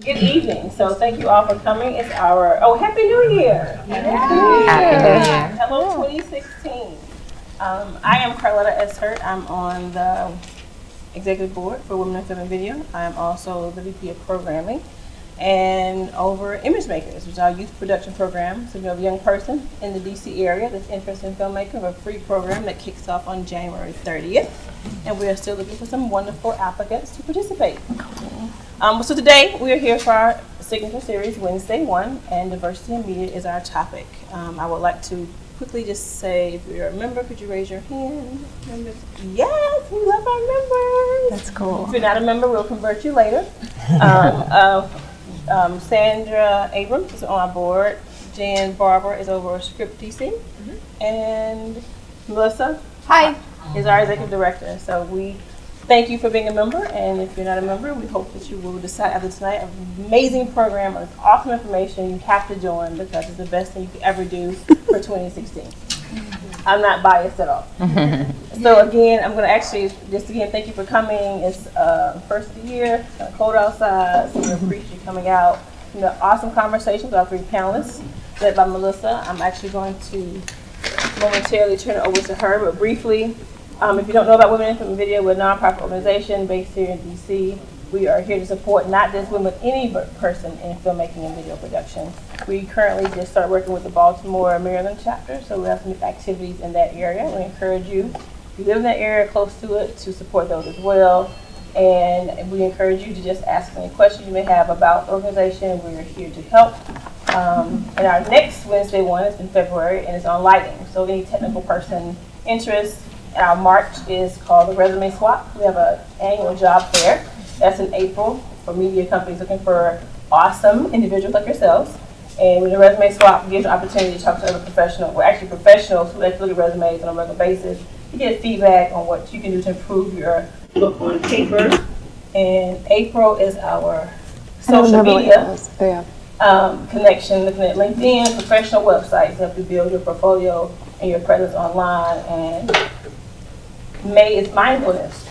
Good evening. So thank you all for coming. It's our, Happy New Year. Happy New Year. Hello 2016. I am Carlotta S. Hurt. I'm on the Executive Board for Women in Film and Video. I am also the VP of Programming and over Image Makers, which is our youth production program. So if you have a young person in the DC area that's interested in filmmaking, we have a free program that kicks off on January 30th. And we are still looking for some wonderful applicants to participate. So today we are here for our signature series, Wednesday 1, and diversity in media is our topic. I would like to quickly just say, if you're a member, could you raise your hand? Members? Yes, we love our members. That's cool. If you're not a member, we'll convert you later. Sandra Abrams is on our board. Jan Barber is over Script DC. And Melissa is our executive director. So we thank you for being a member, and if you're not a member, we hope that you will decide after tonight. An amazing program, it's awesome information. You have to join because it's the best thing you could ever do for 2016. I'm not biased at all. So again, I'm going to actually just again thank you for coming. It's first of the year, it's kind of cold outside, so we appreciate you coming out. You know, awesome conversations with our three panelists led by Melissa. I'm actually going to momentarily turn it over to her, but briefly. If you don't know about Women in Film and Video, we're a nonprofit organization based here in DC. We are here to support not just women, but any person in filmmaking and video production. We currently just started working with the Baltimore, Maryland chapter, so we have some activities in that area. We encourage you, if you live in that area close to it, to support those as well. And we encourage you to just ask any questions you may have about the organization. We're here to help. And our next Wednesday 1 is in February, and it's on lighting. So any technical person interest. Our March is called the Resume Swap. We have an annual job fair. That's in April for media companies looking for awesome individuals like yourselves. And with the Resume Swap, gives you an opportunity to talk to other professionals, or actually professionals who like to look at resumes on a regular basis to get feedback on what you can do to improve your look on paper. And April is our social media connection, looking at LinkedIn, professional websites to help you build your portfolio and your presence online. And May is mindfulness.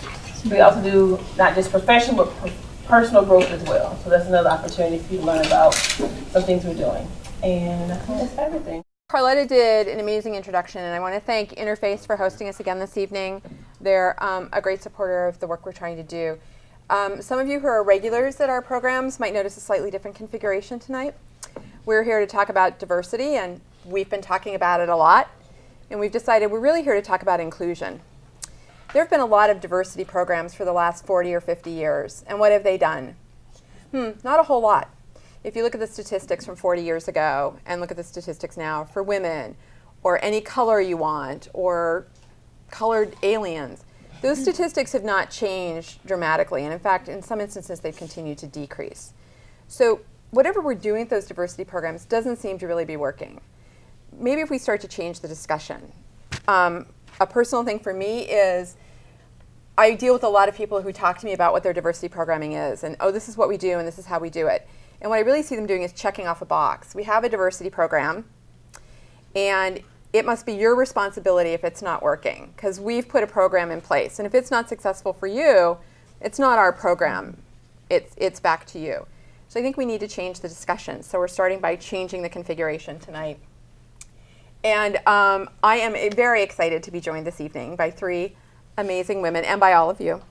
We also do not just professional, but personal growth as well. So that's another opportunity for you to learn about some things we're doing. And that's everything. Carlotta did an amazing introduction, and I want to thank Interface for hosting us again this evening. They're a great supporter of the work we're trying to do. Some of you who are regulars at our programs might notice a slightly different configuration tonight. We're here to talk about diversity, and we've been talking about it a lot. And we've decided we're really here to talk about inclusion. There have been a lot of diversity programs for the last 40 or 50 years, and what have they done? Not a whole lot. If you look at the statistics from 40 years ago and look at the statistics now for women, or any color you want, or colored aliens, those statistics have not changed dramatically, and in fact, in some instances, they've continued to decrease. So whatever we're doing with those diversity programs doesn't seem to really be working. Maybe if we start to change the discussion. A personal thing for me is I deal with a lot of people who talk to me about what their diversity programming is, and this is what we do and this is how we do it. And what I really see them doing is checking off a box. We have a diversity program, and it must be your responsibility if it's not working, because we've put a program in place. And if it's not successful for you, it's not our program. It's back to you. So I think we need to change the discussion. So we're starting by changing the configuration tonight. And I am very excited to be joined this evening by three amazing women, and by all of you.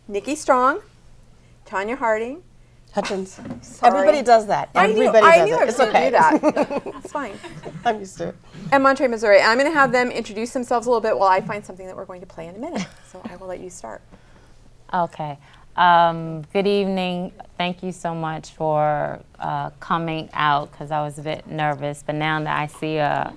Nikki Strong, Tanya Harding. Hutchins. Sorry. Everybody does that. Everybody I knew does I it. was It's going to okay. do that. It's fine. I'm used to it. And Montre, Missouri. And I'm going to have them introduce themselves a little bit while I find something that we're going to play in a minute. So I will let you start. Okay. Good evening. Thank you so much for coming out, because I was a bit nervous. But now that I see a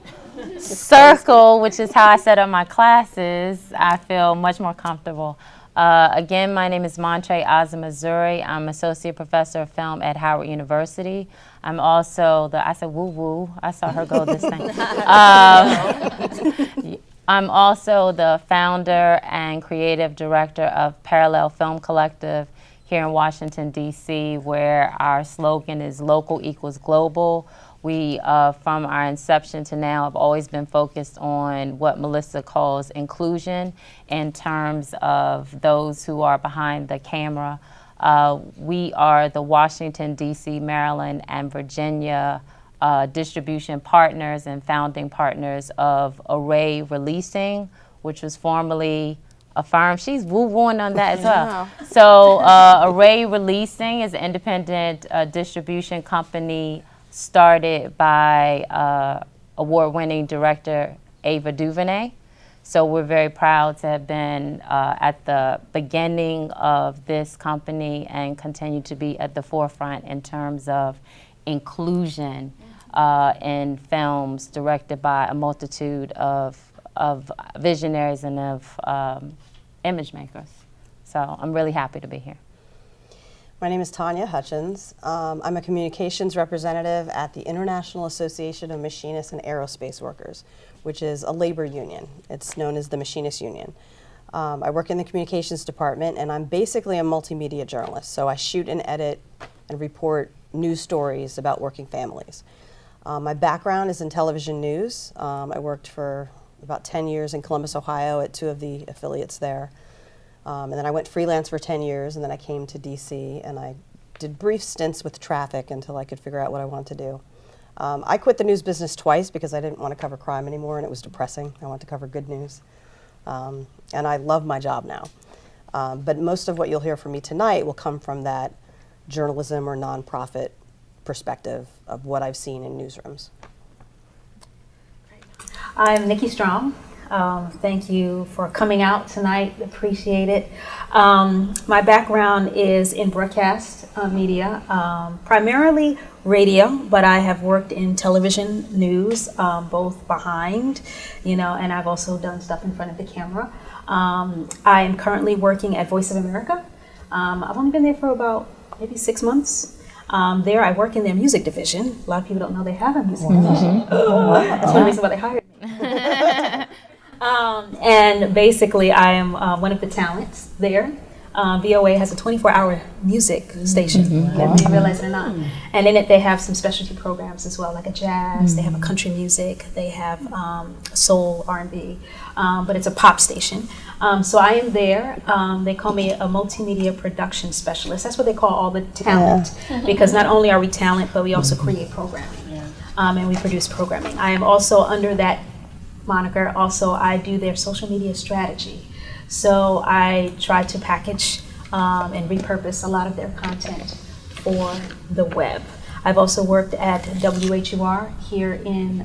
circle, which is how I set up my classes, I feel much more comfortable. Again, my name is Montre, Missouri. I'm Associate Professor of Film at Howard University. I'm also I said woo-woo. I saw her go this thing. I'm also the founder and creative director of Parallel Film Collective here in Washington, D.C., where our slogan is local equals global. We, from our inception to now, have always been focused on what Melissa calls inclusion in terms of those who are behind the camera, We are the Washington, D.C., Maryland, and Virginia distribution partners and founding partners of Array Releasing, which was formerly a firm. She's woo-wooing on that as well. So Array Releasing is an independent distribution company started by award-winning director Ava DuVernay. So we're very proud to have been at the beginning of this company and continue to be at the forefront in terms of inclusion in films directed by a multitude of visionaries and of image makers. So I'm really happy to be here. My name is Tanya Hutchins. I'm a communications representative at the International Association of Machinists and Aerospace Workers, which is a labor union. It's known as the Machinists Union. I work in the communications department, and I'm basically a multimedia journalist. So I shoot and edit and report news stories about working families. My background is in television news. I worked for about 10 years in Columbus, Ohio at 2 of the affiliates there. And then I went freelance for 10 years, and then I came to DC, and I did brief stints with traffic until I could figure out what I wanted to do. I quit the news business twice because I didn't want to cover crime anymore, and it was depressing. I wanted to cover good news. And I love my job now. But most of what you'll hear from me tonight will come from that journalism or nonprofit perspective of what I've seen in newsrooms. I'm Nikki Strong. Thank you for coming out tonight. Appreciate it. My background is in broadcast media, primarily radio, but I have worked in television news, both behind, and I've also done stuff in front of the camera. I am currently working at Voice of America. I've only been there for about maybe 6 months. There I work in their music division. A lot of people don't know they have a music division. That's one reason why they hired me. And basically I am one of the talents there. VOA has a 24-hour music station, whether you realize it or not. And in it they have some specialty programs as well, like a jazz, they have a country music, they have soul, R&B, but it's a pop station. So I am there. They call me a multimedia production specialist. That's what they call all the talent, because not only are we talent, but we also create programming, and we produce programming. I am also under that moniker. Also, I do their social media strategy. So I try to package and repurpose a lot of their content for the web. I've also worked at WHUR here in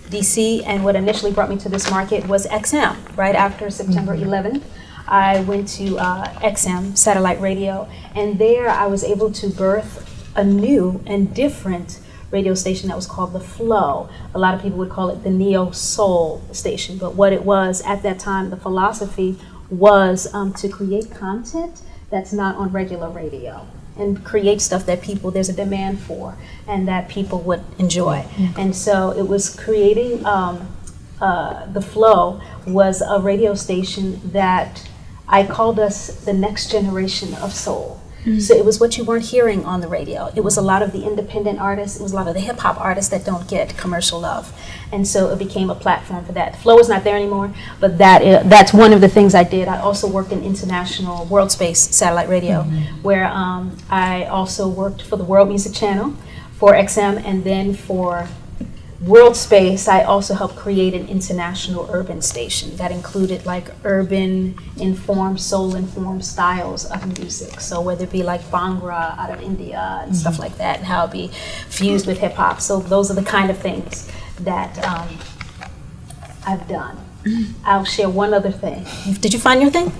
DC, and what initially brought me to this market was XM. Right after September 11th, I went to XM, satellite radio, and there I was able to birth a new and different radio station that was called The Flow. A lot of people would call it the Neo Soul station, but what it was at that time, the philosophy was to create content that's not on regular radio and create stuff that there's a demand for and that people would enjoy. And so it was creating, The Flow was a radio station that I called us the next generation of soul. So it was what you weren't hearing on the radio. It was a lot of the independent artists. It was a lot of the hip hop artists that don't get commercial love. And so it became a platform for that. Flow is not there anymore, but that's one of the things I did. I also worked in international world space satellite radio, where I also worked for the World Music Channel, for XM, and then for World Space, I also helped create an international urban station that included like urban informed, soul informed styles of music. So whether it be like Bhangra out of India and stuff like that, and how it be fused with hip hop. So those are the kind of things that I've done. I'll share one other thing. Did you find your thing?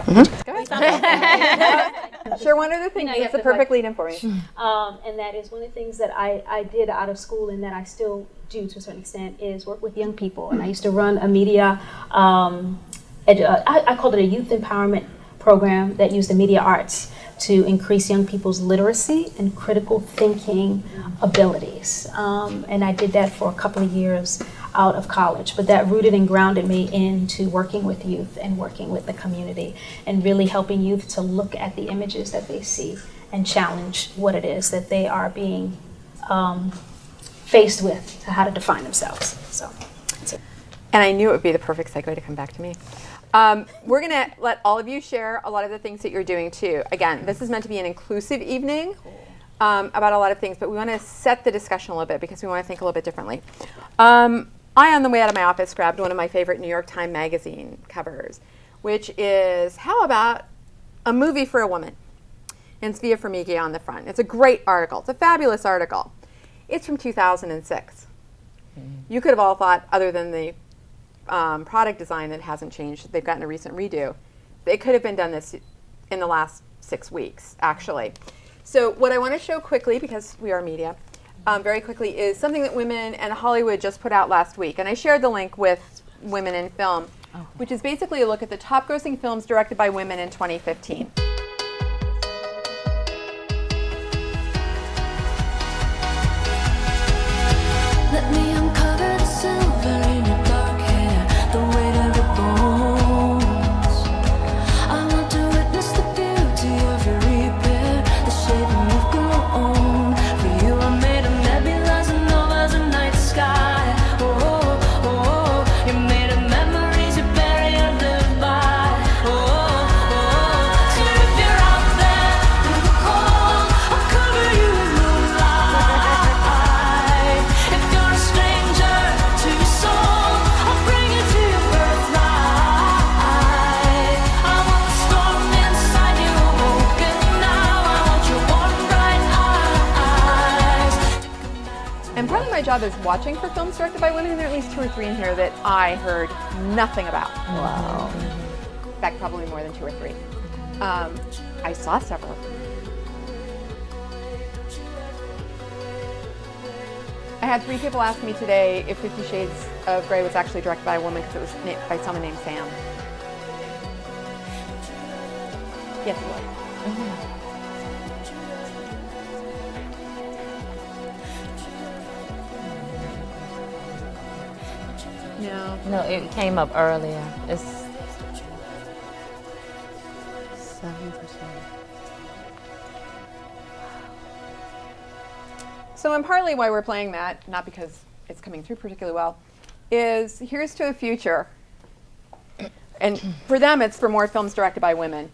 Share one other thing. That's the perfect lead-in for me. And that is one of the things that I did out of school and that I still do to a certain extent is work with young people. And I used to run a media, I called it a youth empowerment program that used the media arts to increase young people's literacy and critical thinking abilities. And I did that for a couple of years out of college, but that rooted and grounded me into working with youth and working with the community and really helping youth to look at the images that they see and challenge what it is that they are being faced with, to how to define themselves. So that's it. And I knew it would be the perfect segue to come back to me. We're going to let all of you share a lot of the things that you're doing too. Again, this is meant to be an inclusive evening about a lot of things, but we want to set the discussion a little bit because we want to think a little bit differently. I, on the way out of my office, grabbed one of my favorite New York Times Magazine covers, which is, how about a movie for a woman? And it's Via Formiga on the front. It's a great article. It's a fabulous article. It's from 2006. You could have all thought, other than the product design that hasn't changed, they've gotten a recent redo. They could have been done this in the last 6 weeks, actually. So what I want to show quickly, because we are media, very quickly, is something that Women and Hollywood just put out last week. And I shared the link with Women in Film, which is basically a look at the top grossing films directed by women in 2015. Let me uncover the silver in your dark hair, the weight of your bones. I want to witness the beauty of your repair, the shaping you've grown. For you I made of nebulas and novas and night sky. Oh, oh, oh, you're made of memories you bury and live by. Oh, oh, oh, so if you're out there through the cold, I'll cover you with moonlight. If you're a stranger to your soul, I'll bring you to your birthright. I want the storm inside you awoken now. I want your warm bright eyes. And part of my job is watching for films directed by women, and there are at least 2 or 3 in here that I heard nothing about. Wow. In fact, probably more than 2 or 3. I saw several. I had 3 people ask me today if 50 Shades of Grey was actually directed by a woman because it was by someone named Sam. Yes, it was. No. No, it came up earlier. It's 7%. So, and partly why we're playing that, not because it's coming through particularly well, is here's to a future. And for them, it's for more films directed by women,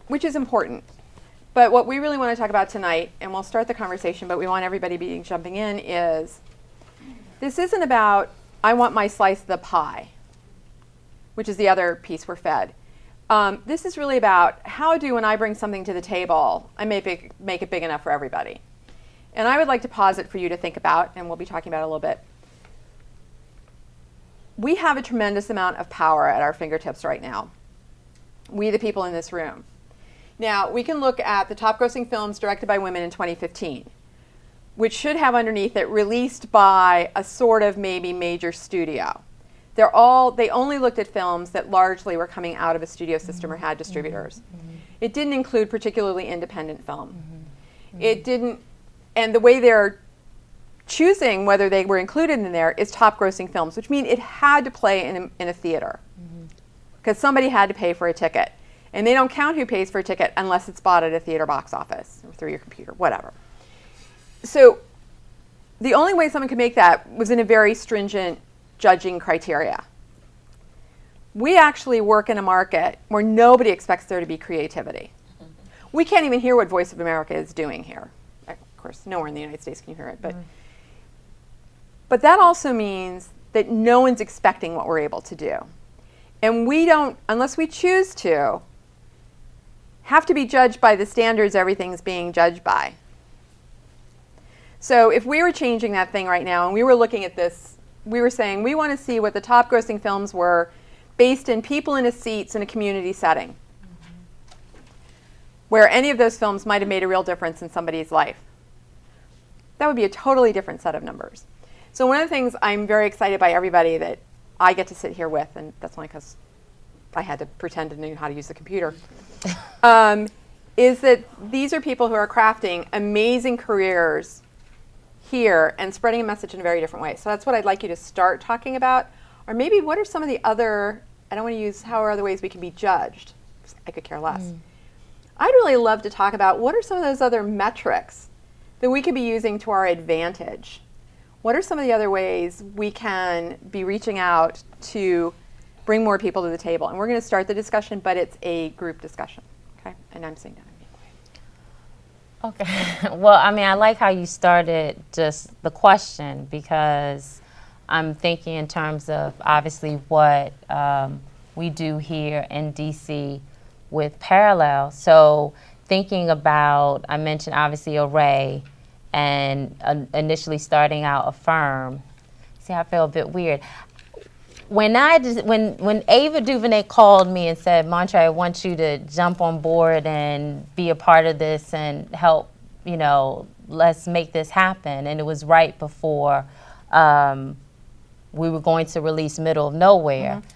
which is important. But what we really want to talk about tonight, and we'll start the conversation, but we want everybody jumping in, is this isn't about, I want my slice of the pie, which is the other piece we're fed. This is really about how do, when I bring something to the table, I make it big enough for everybody. And I would like to pause it for you to think about, and we'll be talking about it a little bit. We have a tremendous amount of power at our fingertips right now. We, the people in this room. Now, we can look at the top grossing films directed by women in 2015, which should have underneath it released by a sort of maybe major studio. They only looked at films that largely were coming out of a studio system or had distributors. It didn't include particularly independent film. It didn't, and the way they're choosing whether they were included in there is top grossing films, which means it had to play in a theater because somebody had to pay for a ticket. And they don't count who pays for a ticket unless it's bought at a theater box office or through your computer, whatever. So the only way someone could make that was in a very stringent judging criteria. We actually work in a market where nobody expects there to be creativity. We can't even hear what Voice of America is doing here. Of course, nowhere in the United States can you hear it. But that also means that no one's expecting what we're able to do. And we don't, unless we choose to, have to be judged by the standards everything's being judged by. So if we were changing that thing right now and we were looking at this, we were saying we want to see what the top grossing films were based in people in a seats in a community setting where any of those films might have made a real difference in somebody's life. That would be a totally different set of numbers. So one of the things I'm very excited by everybody that I get to sit here with, and that's only because I had to pretend to know how to use the computer, is that these are people who are crafting amazing careers here and spreading a message in a very different way. So that's what I'd like you to start talking about. Or maybe what are some of the other, I don't want to use how are other ways we can be judged. I could care less. I'd really love to talk about what are some of those other metrics that we could be using to our advantage. What are some of the other ways we can be reaching out to bring more people to the table. And we're going to start the discussion, but it's a group discussion. Okay, and I'm saying that. Okay. Well, I mean, I like how you started just the question, because I'm thinking in terms of obviously what we do here in DC with Parallel. So thinking about, I mentioned obviously Array and initially starting out a firm. See, I feel a bit weird. When Ava DuVernay called me and said, Montre, I want you to jump on board and be a part of this and help, you know, let's make this happen. And it was right before we were going to release Middle of Nowhere. Mm-hmm.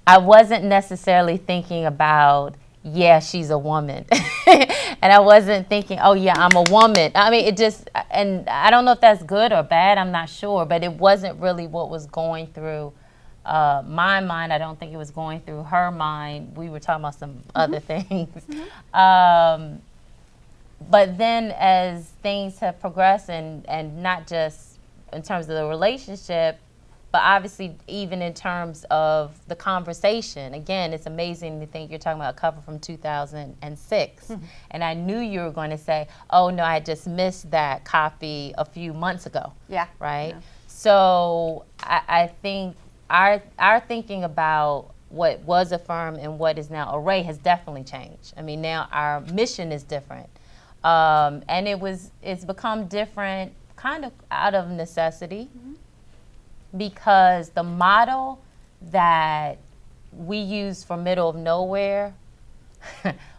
I wasn't necessarily thinking about, yeah, she's a woman. And I wasn't thinking, oh yeah, I'm a woman. I mean, it just, and I don't know if that's good or bad, I'm not sure, but it wasn't really what was going through my mind. I don't think it was going through her mind. We were talking about some other things. But then as things have progressed, and not just in terms of the relationship, but obviously even in terms of the conversation. Again, it's amazing to think you're talking about a cover from 2006. Mm-hmm. And I knew you were going to say, oh no, I just missed that copy a few months ago. Yeah. Right? Yeah. So I think our thinking about what was a firm and what is now Array has definitely changed. I mean, now our mission is different. And it's become different kind of out of necessity. Mm-hmm. Because the model that we used for Middle of Nowhere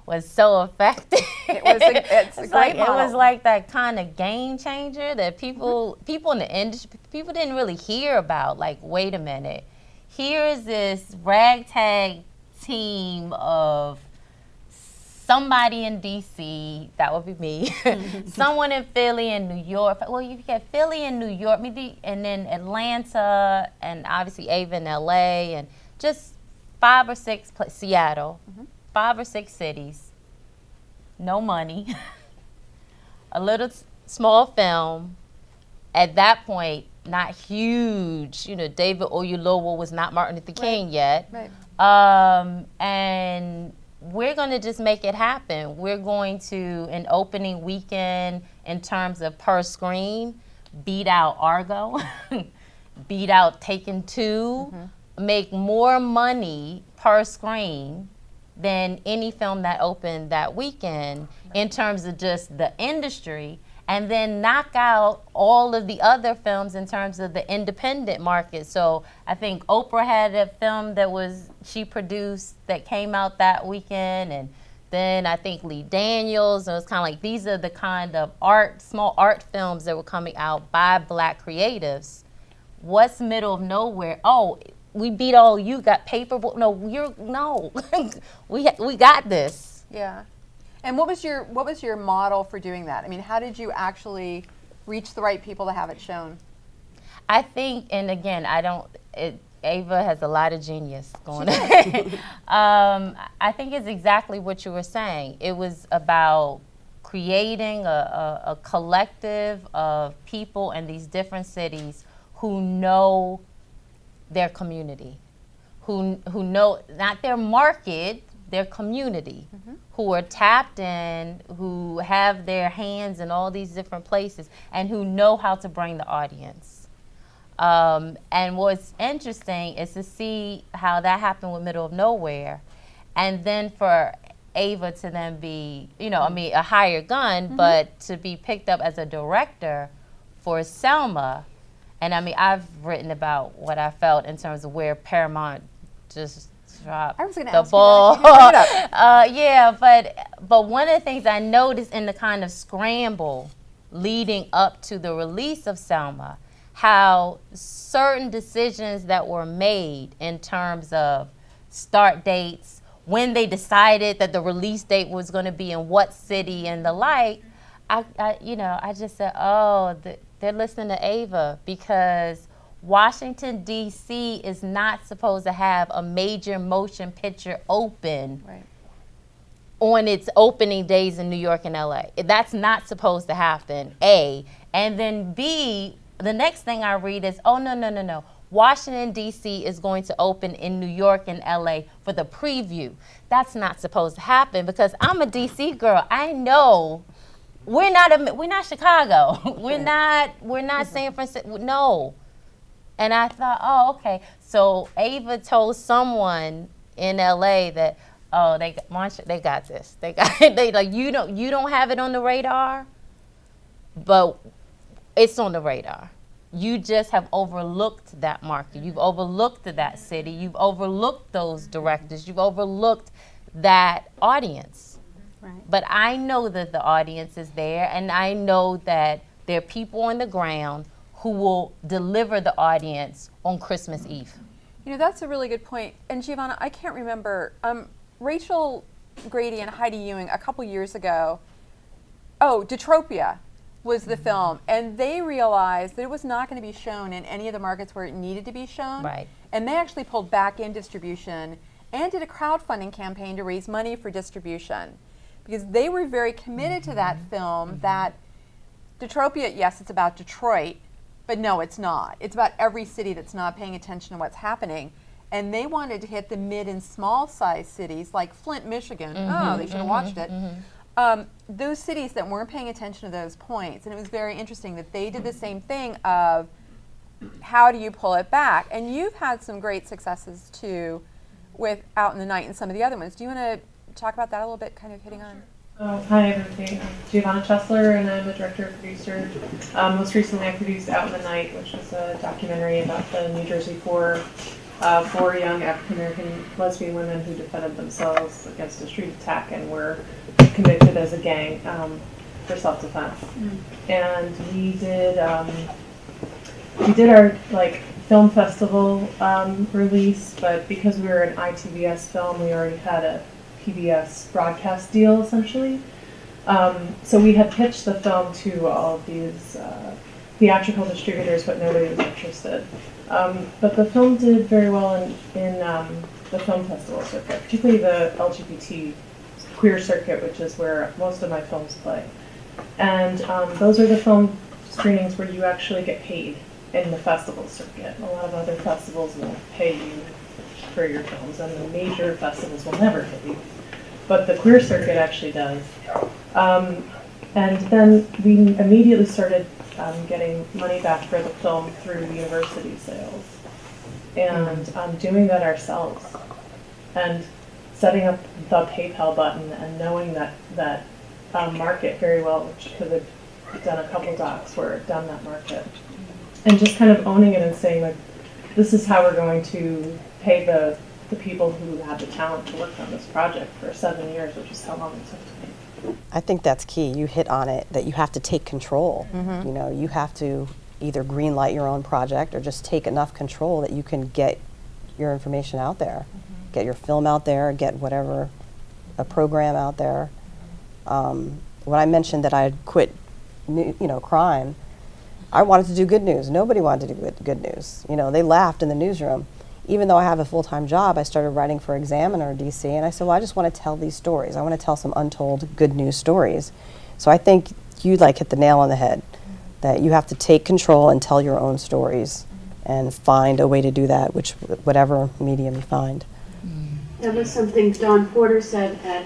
was so effective. It's a great model. It was like that kind of game changer that people in the industry, people didn't really hear about. Like, wait a minute, here's this ragtag team of somebody in DC, that would be me, someone in Philly and New York. Well, you get Philly and New York, maybe, and then Atlanta, and obviously Ava in LA, and just 5 or 6, Seattle, 5 or 6 cities, no money, a little small film. At that point, not huge. You know, David Oyelowo was not Martin Luther King yet. Right. And we're going to just make it happen. We're going to, an opening weekend in terms of per screen, beat out Argo, beat out Taken 2, make more money per screen than any film that opened that weekend in terms of just the industry, and then knock out all of the other films in terms of the independent market. So I think Oprah had a film that she produced that came out that weekend, and then I think Lee Daniels, and it was kind of like, these are the kind of small art films that were coming out by Black creatives. What's Middle of Nowhere? Oh, we beat all you, got paper, no, we got this. Yeah. And what was your model for doing that? I mean, how did you actually reach the right people to have it shown? I think, and again, Ava has a lot of genius going on. I think it's exactly what you were saying. It was about creating a collective of people in these different cities who know their community, who know not their market, their community, who are tapped in, who have their hands in all these different places, and who know how to bring the audience. And what's interesting is to see how that happened with Middle of Nowhere, and then for Ava to then be, a hired gun, but to be picked up as a director for Selma. And I mean, I've written about what I felt in terms of where Paramount just dropped the ball. But one of the things I noticed in the kind of scramble leading up to the release of Selma, how certain decisions that were made in terms of start dates, when they decided that the release date was going to be in what city and the like, I just said, they're listening to Ava, because Washington, D.C. is not supposed to have a major motion picture open on its opening days in New York and L.A. That's not supposed to happen, A. And then B, the next thing I read is, no. Washington, D.C. is going to open in New York and L.A. for the preview. That's not supposed to happen because I'm a D.C. girl. I know we're not Chicago. we're not San Francisco. No. And I thought, oh, okay. So Ava told someone in LA that, oh, they got this. They like you don't have it on the radar, but it's on the radar. You just have overlooked that market. You've overlooked that city. You've overlooked those directors. You've overlooked that audience. Right. But I know that the audience is there, and I know that there are people on the ground who will deliver the audience on Christmas Eve. You know, that's a really good point. And Giovanna, I can't remember, Rachel Grady and Heidi Ewing a couple years ago, Detropia was the film, and they realized that it was not going to be shown in any of the markets where it needed to be shown. Right. And they actually pulled back in distribution and did a crowdfunding campaign to raise money for distribution because they were very committed to that film. That Detropia, yes, it's about Detroit, but no, it's not. It's about every city that's not paying attention to what's happening. And they wanted to hit the mid and small size cities like Flint, Michigan. They should have watched it. Those cities that weren't paying attention to those points. And it was very interesting that they did the same thing of how do you pull it back? And you've had some great successes too with Out in the Night and some of the other ones. Do you want to talk about that a little bit, kind of hitting on? Hi everybody, I'm Giovanna Chesler and I'm a director and producer. Most recently I produced Out in the Night, which was a documentary about the New Jersey four young African-American lesbian women who defended themselves against a street attack and were convicted as a gang for self-defense. And we did our film festival release, but because we were an ITVS film, we already had a PBS broadcast deal, essentially. So we had pitched the film to all of these theatrical distributors, but nobody was interested. But the film did very well in the film festival circuit, particularly the LGBT queer circuit, which is where most of my films play. And those are the film screenings where you actually get paid in the festival circuit. A lot of other festivals will pay you for your films, and the major festivals will never pay you. But the queer circuit actually does. And then we immediately started getting money back for the film through university sales. And doing that ourselves. And setting up the PayPal button and knowing that market very well, which because I've done a couple docs where I've done that market. And just kind of owning it and saying, like, this is how we're going to pay the people who have the talent to work on this project for 7 years, which is how long it took to make. I think that's key. You hit on it, that you have to take control. You know, you have to either green light your own project or just take enough control that you can get your information out there, get your film out there, get whatever, a program out there. When I mentioned that I had quit, crime, I wanted to do good news. Nobody wanted to do good news. You know, they laughed in the newsroom. Even though I have a full-time job, I started writing for Examiner DC, and I said, well, I just want to tell these stories. I want to tell some untold good news stories. So I think you hit the nail on the head, that you have to take control and tell your own stories and find a way to do that, whatever medium you find. That was something Dawn Porter said at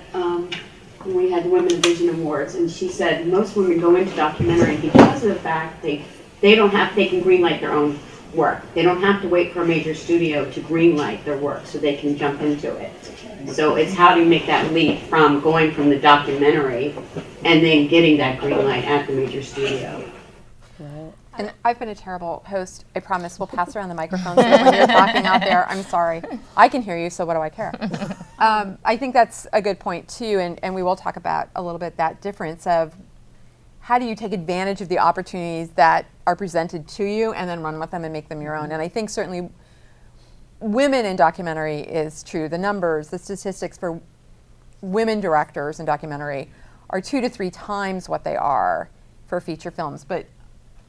when we had the Women of Vision Awards, and she said most women go into documentary because of the fact they can greenlight their own work. They don't have to wait for a major studio to greenlight their work so they can jump into it. So it's how do you make that leap from going from the documentary and then getting that green light at the major studio. And I've been a terrible host. I promise we'll pass around the microphone so that when you're talking out there, I'm sorry. I can hear you, so what do I care? I think that's a good point too, and we will talk about a little bit that difference of how do you take advantage of the opportunities that are presented to you and then run with them and make them your own. And I think certainly women in documentary is true. The numbers, the statistics for women directors in documentary are 2 to 3 times what they are for feature films.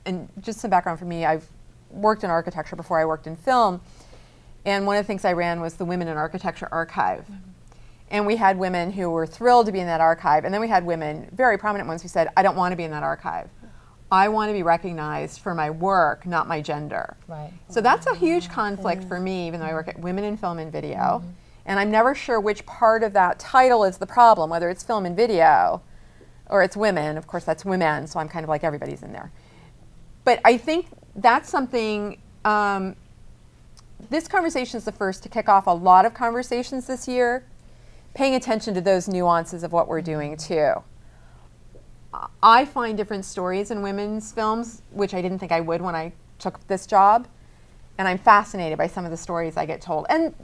And just some background for me, I've worked in architecture before I worked in film, and one of the things I ran was the Women in Architecture Archive. And we had women who were thrilled to be in that archive, and then we had women, very prominent ones, who said, I don't want to be in that archive. I want to be recognized for my work, not my gender. Right. So that's a huge conflict for me, even though I work at Women in Film and Video. And I'm never sure which part of that title is the problem, whether it's film and video or it's women. Of course, that's women, so I'm kind of like everybody's in there. But I think that's something, this conversation is the first to kick off a lot of conversations this year, paying attention to those nuances of what we're doing too. I find different stories in women's films, which I didn't think I would when I took this job. And I'm fascinated by some of the stories I get told. And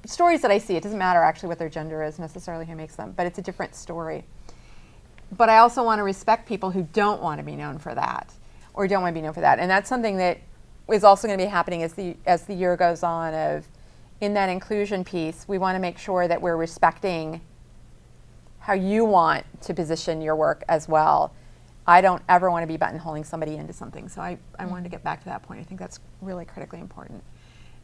stories that I see, it doesn't matter actually what their gender is necessarily who makes them, but it's a different story. But I also want to respect people who don't want to be known for that, or don't want to be known for that. And that's something that is also going to be happening as the year goes on. Of in that inclusion piece, we want to make sure that we're respecting how you want to position your work as well. I don't ever want to be buttonholing somebody into something. So I wanted to get back to that point. I think that's really critically important.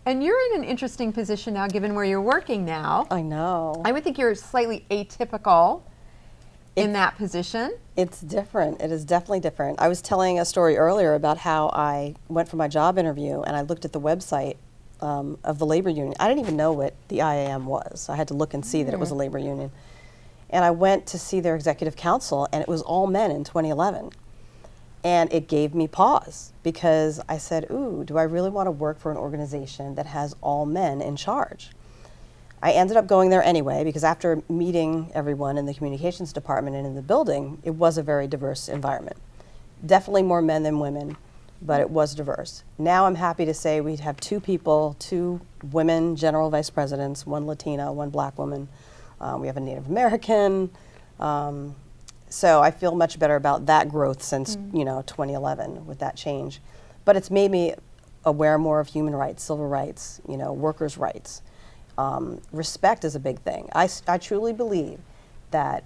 And you're in an interesting position now, given where you're working now. I know. I would think you're slightly atypical in that position. It's different. It is definitely different. I was telling a story earlier about how I went for my job interview and I looked at the website of the labor union. I didn't even know what the IAM was. I had to look and see that it was a labor union. And I went to see their executive council, and it was all men in 2011. And it gave me pause because I said, ooh, do I really want to work for an organization that has all men in charge? I ended up going there anyway because after meeting everyone in the communications department and in the building, it was a very diverse environment. Definitely more men than women, but it was diverse. Now I'm happy to say we have two women general vice presidents, one Latina, one black woman. We have a Native American. So I feel much better about that growth since 2011 with that change. But it's made me aware more of human rights, civil rights, workers' rights. Respect is a big thing. I truly believe that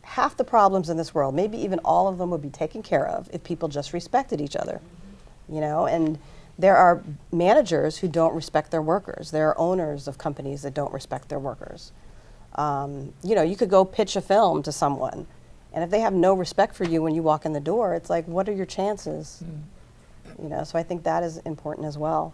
half the problems in this world, maybe even all of them, would be taken care of if people just respected each other. And there are managers who don't respect their workers. There are owners of companies that don't respect their workers. You could go pitch a film to someone, and if they have no respect for you when you walk in the door, it's like, what are your chances? So I think that is important as well.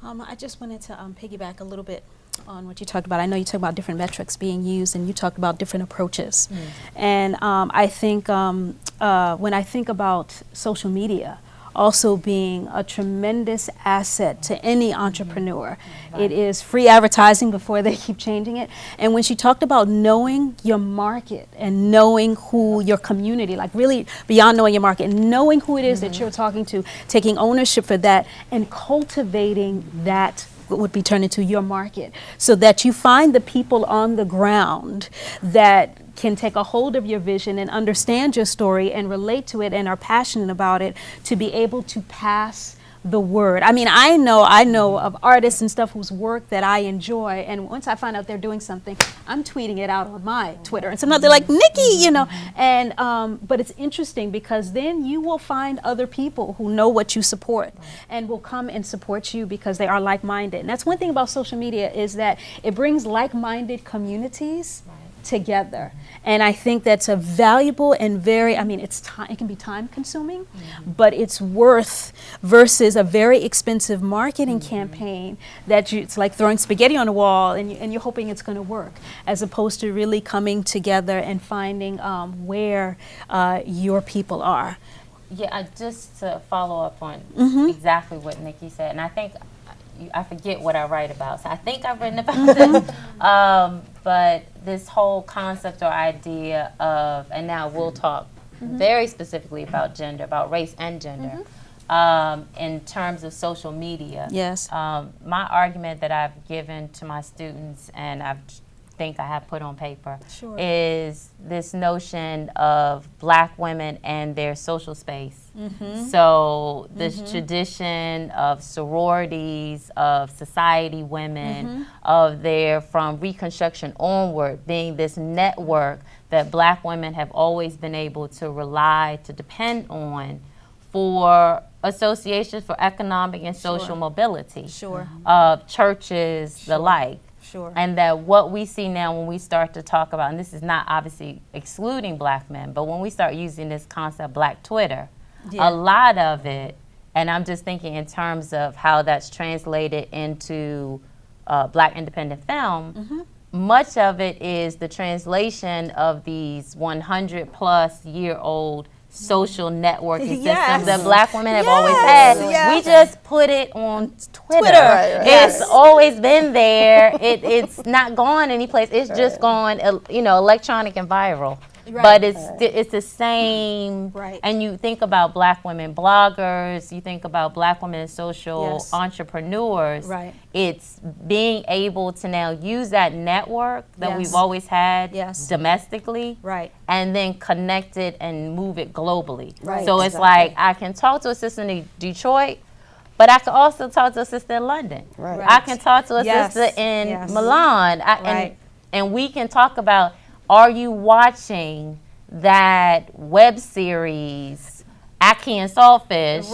I just wanted to piggyback a little bit on what you talked about. I know you talked about different metrics being used, and you talked about different approaches. And I think when I think about social media also being a tremendous asset to any entrepreneur. It is free advertising before they keep changing it. And when she talked about knowing your market and knowing who your community, like really beyond knowing your market, knowing who it is that you're talking to, taking ownership for that and cultivating that what would be turned into your market, so that you find the people on the ground that can take a hold of your vision and understand your story and relate to it and are passionate about it, to be able to pass the word. I mean, I know of artists and stuff whose work that I enjoy, and once I find out they're doing something, I'm tweeting it out on my Twitter, and sometimes they're like, Nikki, and but it's interesting because then you will find other people who know what you support and will come and support you because they are like-minded. And that's one thing about social media, is that it brings like-minded communities together. And I think that's a valuable and very, it can be time consuming, but it's worth versus a very expensive marketing campaign that it's like throwing spaghetti on a wall and you're hoping it's going to work, as opposed to really coming together and finding where your people are. Yeah, just to follow up on exactly what Nikki said, and I think I forget what I write about, so I think I've written about this. But this whole concept or idea of, and now we'll talk very specifically about gender, about race and gender, in terms of social media. Yes. My argument that I've given to my students, and I think I have put on paper, is this notion of Black women and their social space. So this tradition of sororities, of society women, of their, from Reconstruction onward, being this network that Black women have always been able to rely, to depend on for associations for economic and social mobility. Of churches, the like. Sure. And that what we see now when we start to talk about, and this is not obviously excluding black men, but when we start using this concept, Black Twitter, a lot of it, and I'm just thinking in terms of how that's translated into black independent film, much of it is the translation of these 100-plus-year-old social networking systems that black women have always had. We just put it on Twitter. It's always been there. It's not gone anyplace. It's just gone, electronic and viral. But it's the same. And you think about black women bloggers, you think about black women social entrepreneurs. It's being able to now use that network that we've always had domestically, and then connect it and move it globally. So it's like I can talk to a sister in Detroit, but I can also talk to a sister in London. I can talk to a sister in Milan, and we can talk about, are you watching that web series, Ackee and Saltfish,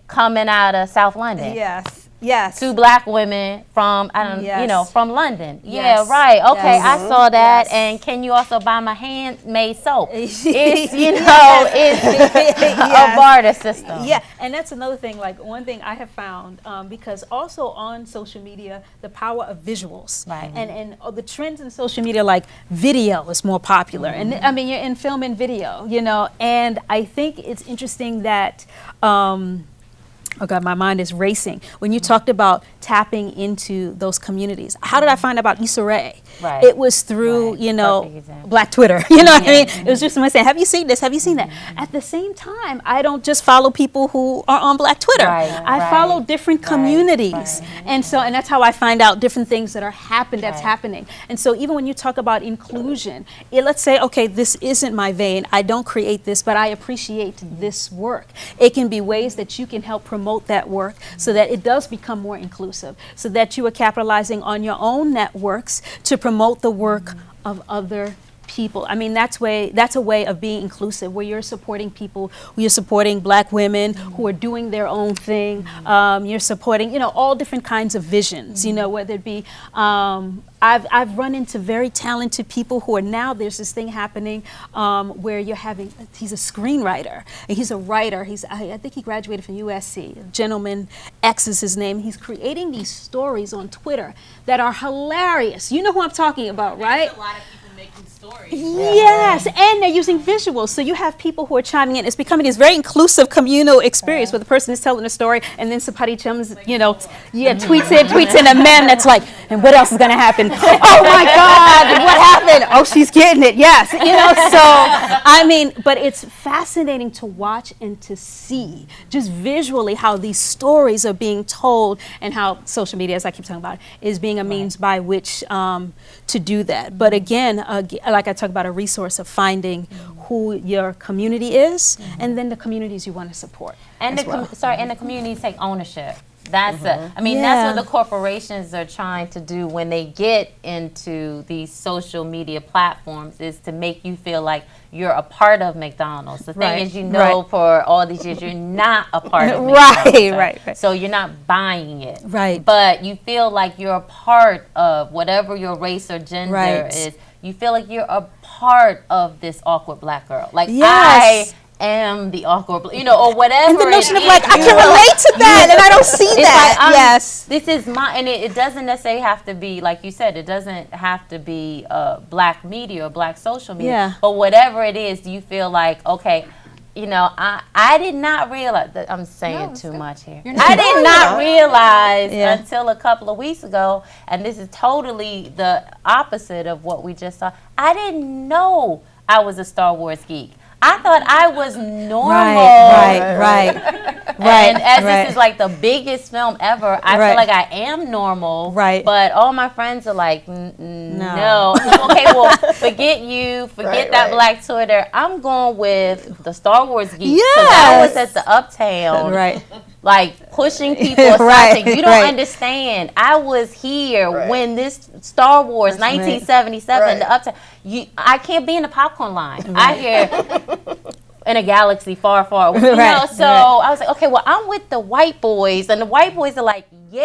coming out of South London? Two black women from from London. Okay, I saw that. And can you also buy my handmade soap? It's it's a barter system. And that's another thing. Like, one thing I have found, because also on social media, the power of visuals, and the trends in social media, like video is more popular, and I mean, you're in film and video, and I think it's interesting that. Oh God, my mind is racing. When you talked about tapping into those communities, how did I find about Issa Rae? It was through, Black Twitter. You know what I mean? It was just someone saying, have you seen this? Have you seen that? At the same time, I don't just follow people who are on Black Twitter. I follow different communities. And that's how I find out different things that are happening. And so even when you talk about inclusion, let's say, okay, this isn't my vein. I don't create this, but I appreciate this work. It can be ways that you can help promote that work so that it does become more inclusive, so that you are capitalizing on your own networks to promote the work of other people. I mean, that's a way of being inclusive, where you're supporting people, you're supporting black women who are doing their own thing. You're supporting, all different kinds of visions, whether it be, I've run into very talented people who are now, there's this thing happening where he's a screenwriter, and he's a writer. I think he graduated from USC. Gentleman X is his name. He's creating these stories on Twitter that are hilarious. You know who I'm talking about, right? A lot of people making stories. Yes, and they're using visuals. So you have people who are chiming in. It's becoming this very inclusive communal experience where the person is telling a story, and then somebody comes, tweets in a meme that's like, and what else is going to happen? Oh my God, what happened? Oh, she's getting it. Yes, but it's fascinating to watch and to see just visually how these stories are being told, and how social media, as I keep talking about, is being a means by which to do that. But again, like I talk about, a resource of finding who your community is, and then the communities you want to support. And the communities take ownership. That's that's what the corporations are trying to do when they get into these social media platforms, is to make you feel like you're a part of McDonald's. The thing is, for all these years, you're not a part of McDonald's. So you're not buying it. But you feel like you're a part of whatever your race or gender is. You feel like you're a part of this awkward black girl. Like, I am the awkward, or whatever. And the notion of I can relate to that, and I don't see that. This is and it doesn't necessarily have to be, like you said, it doesn't have to be black media or black social media. But whatever it is, you feel like, okay, I did not realize that I'm saying too much here. I did not realize until a couple of weeks ago, and this is totally the opposite of what we just saw. I didn't know I was a Star Wars geek. I thought I was normal. And as this is like the biggest film ever, I feel like I am normal. But all my friends are like, no. Okay, well, forget that black Twitter. I'm going with the Star Wars geek. Because I was at the Uptown. Like, pushing people aside. You don't understand. I was here when this Star Wars 1977, the Uptown. I can't be in the popcorn line. I hear in a galaxy far, far away. So I was like, okay, well, I'm with the white boys, and the white boys are like, we're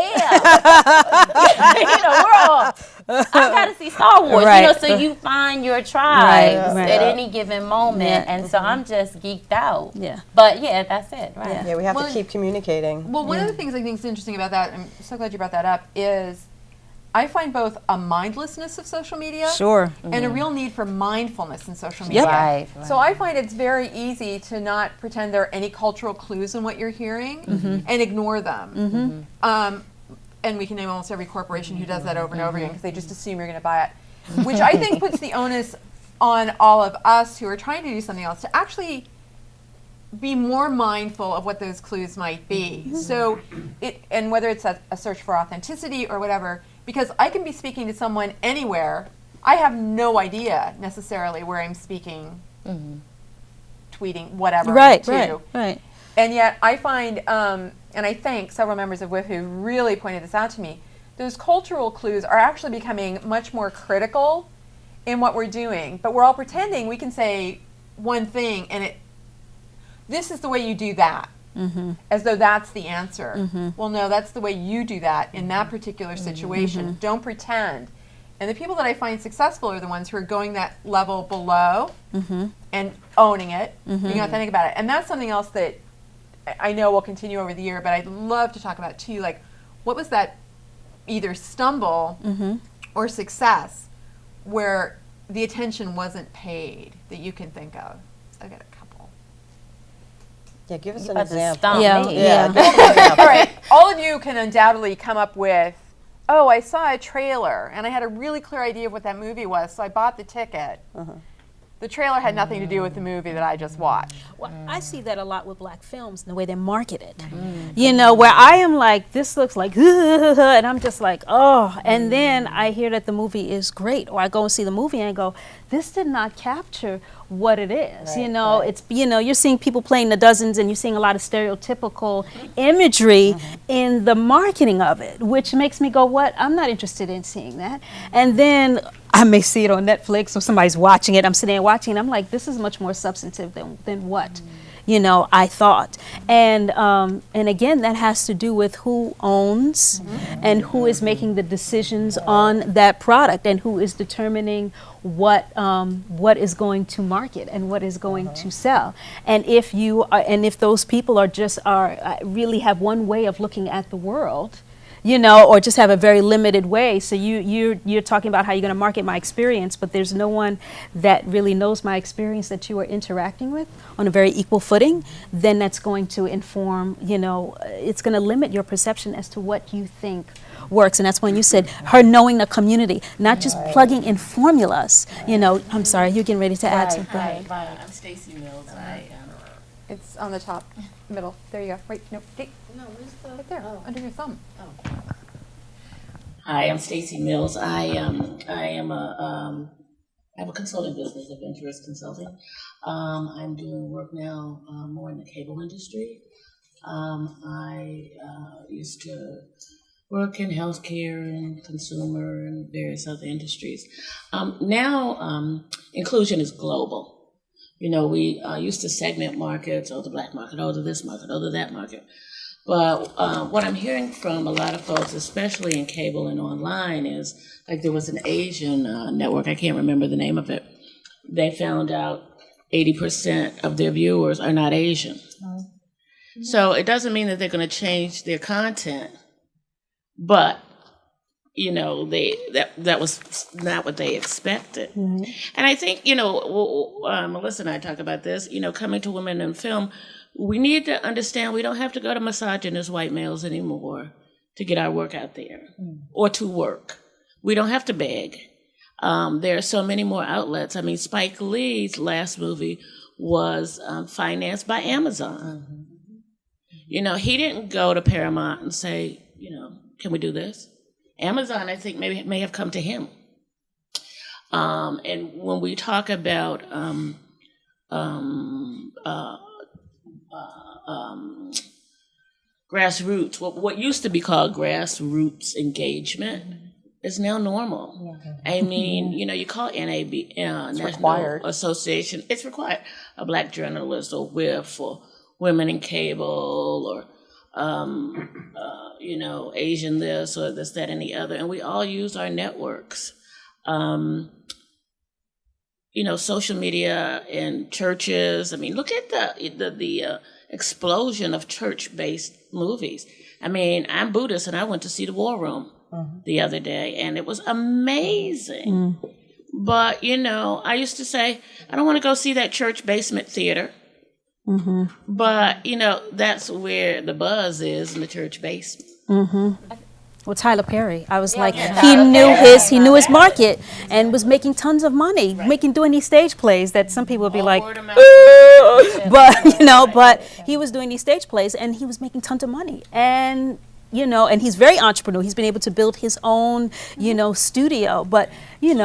all, I gotta see Star Wars, Right. so you find your tribes Right. at any given moment, Yeah. and so I'm just geeked out. Yeah. But yeah, that's it, right? Yeah. Yeah, we have Well, to keep communicating. Well, one of the things I think is interesting about that, I'm so glad you brought that up, is I find both a mindlessness of social media Sure. and a real need for mindfulness in social media. Yep. Right. So I find it's very easy to not pretend there are any cultural clues in what you're hearing and ignore them. And we can name almost every corporation who does that over and over again because they just assume you're going to buy it, which I think puts the onus on all of us who are trying to do something else to actually be more mindful of what those clues might be. So, and whether it's a search for authenticity or whatever, because I can be speaking to someone anywhere, I have no idea necessarily where I'm speaking, tweeting, whatever. Right. to. Right. And yet I find, and I thank several members of WIFV who really pointed this out to me, those cultural clues are actually becoming much more critical in what we're doing. But we're all pretending we can say one thing and this is the way you do that, as though that's the answer. Well, no, that's the way you do that in that particular situation. Don't pretend. And the people that I find successful are the ones who are going that level below and owning it, being authentic about it. And that's something else that I know will continue over the year, but I'd love to talk about too, like what was that either stumble or success where the attention wasn't paid that you can think of? I got a couple. Yeah, give us an About to example. stump Yeah. me. Yeah, Yeah. give us an example. All right, all of you can undoubtedly come up with, oh, I saw a trailer and I had a really clear idea of what that movie was, so I bought the ticket. The trailer had nothing to do with the movie that I just watched. Well, I see that a lot with black films and the way they're marketed. Where I am like, this looks like, and I'm just like, oh. And then I hear that the movie is great, or I go and see the movie and I go, this did not capture what it is. It's you're seeing people playing the dozens, and you're seeing a lot of stereotypical imagery in the marketing of it, which makes me go, what? I'm not interested in seeing that. And then I may see it on Netflix or somebody's watching it. I'm sitting there watching, and I'm like, this is much more substantive than what I thought. And again, that has to do with who owns and who is making the decisions on that product, and who is determining what is going to market and what is going to sell. And if if those people are really have one way of looking at the world, or just have a very limited way. So you're talking about how you're going to market my experience, but there's no one that really knows my experience that you are interacting with on a very equal footing. Then that's going to inform, it's going to limit your perception as to what you think works. And that's when you said her knowing the community, not just plugging in formulas. I'm sorry, you're getting ready to add something. I'm Stacy Mills. It's on the top, middle. There you go. Wait, no, No, where's the? right there, under your thumb. Hi, I'm Stacy Mills. I have a consulting business, Adventurous Consulting. I'm doing work now more in the cable industry. I used to work in healthcare and consumer and various other industries. Now, inclusion is global. We used to segment markets, the black market, the this market, the that market. But what I'm hearing from a lot of folks, especially in cable and online, is like there was an Asian network, I can't remember the name of it. They found out 80% of their viewers are not Asian. So it doesn't mean that they're going to change their content, but that was not what they expected. And I think, Melissa and I talk about this, coming to women in film, we need to understand we don't have to go to misogynist white males anymore to get our work out there or to work. We don't have to beg. There are so many more outlets. I mean, Spike Lee's last movie was financed by Amazon. He didn't go to Paramount and say, can we do this? Amazon, I think, may have come to him. And when we talk about grassroots, what used to be called grassroots engagement is now normal. I mean, you call NABJ, National required. Association, it's required. A black journalist or WIFV or Women in Cable or, Asian this or this, that, and the other, and we all use our networks. Social media and churches. I mean, look at the explosion of church-based movies. I mean, I'm Buddhist, and I went to see The War Room the other day, and it was amazing. But, I used to say, I don't want to go see that church basement theater. But, that's where the buzz is, in the church basement. Well, Tyler Perry, I was like, he knew his market and was making tons of money, doing these stage plays that some people would be like, but he was doing these stage plays and he was making tons of money. And, and he's very entrepreneurial. He's been able to build his own, studio. But, and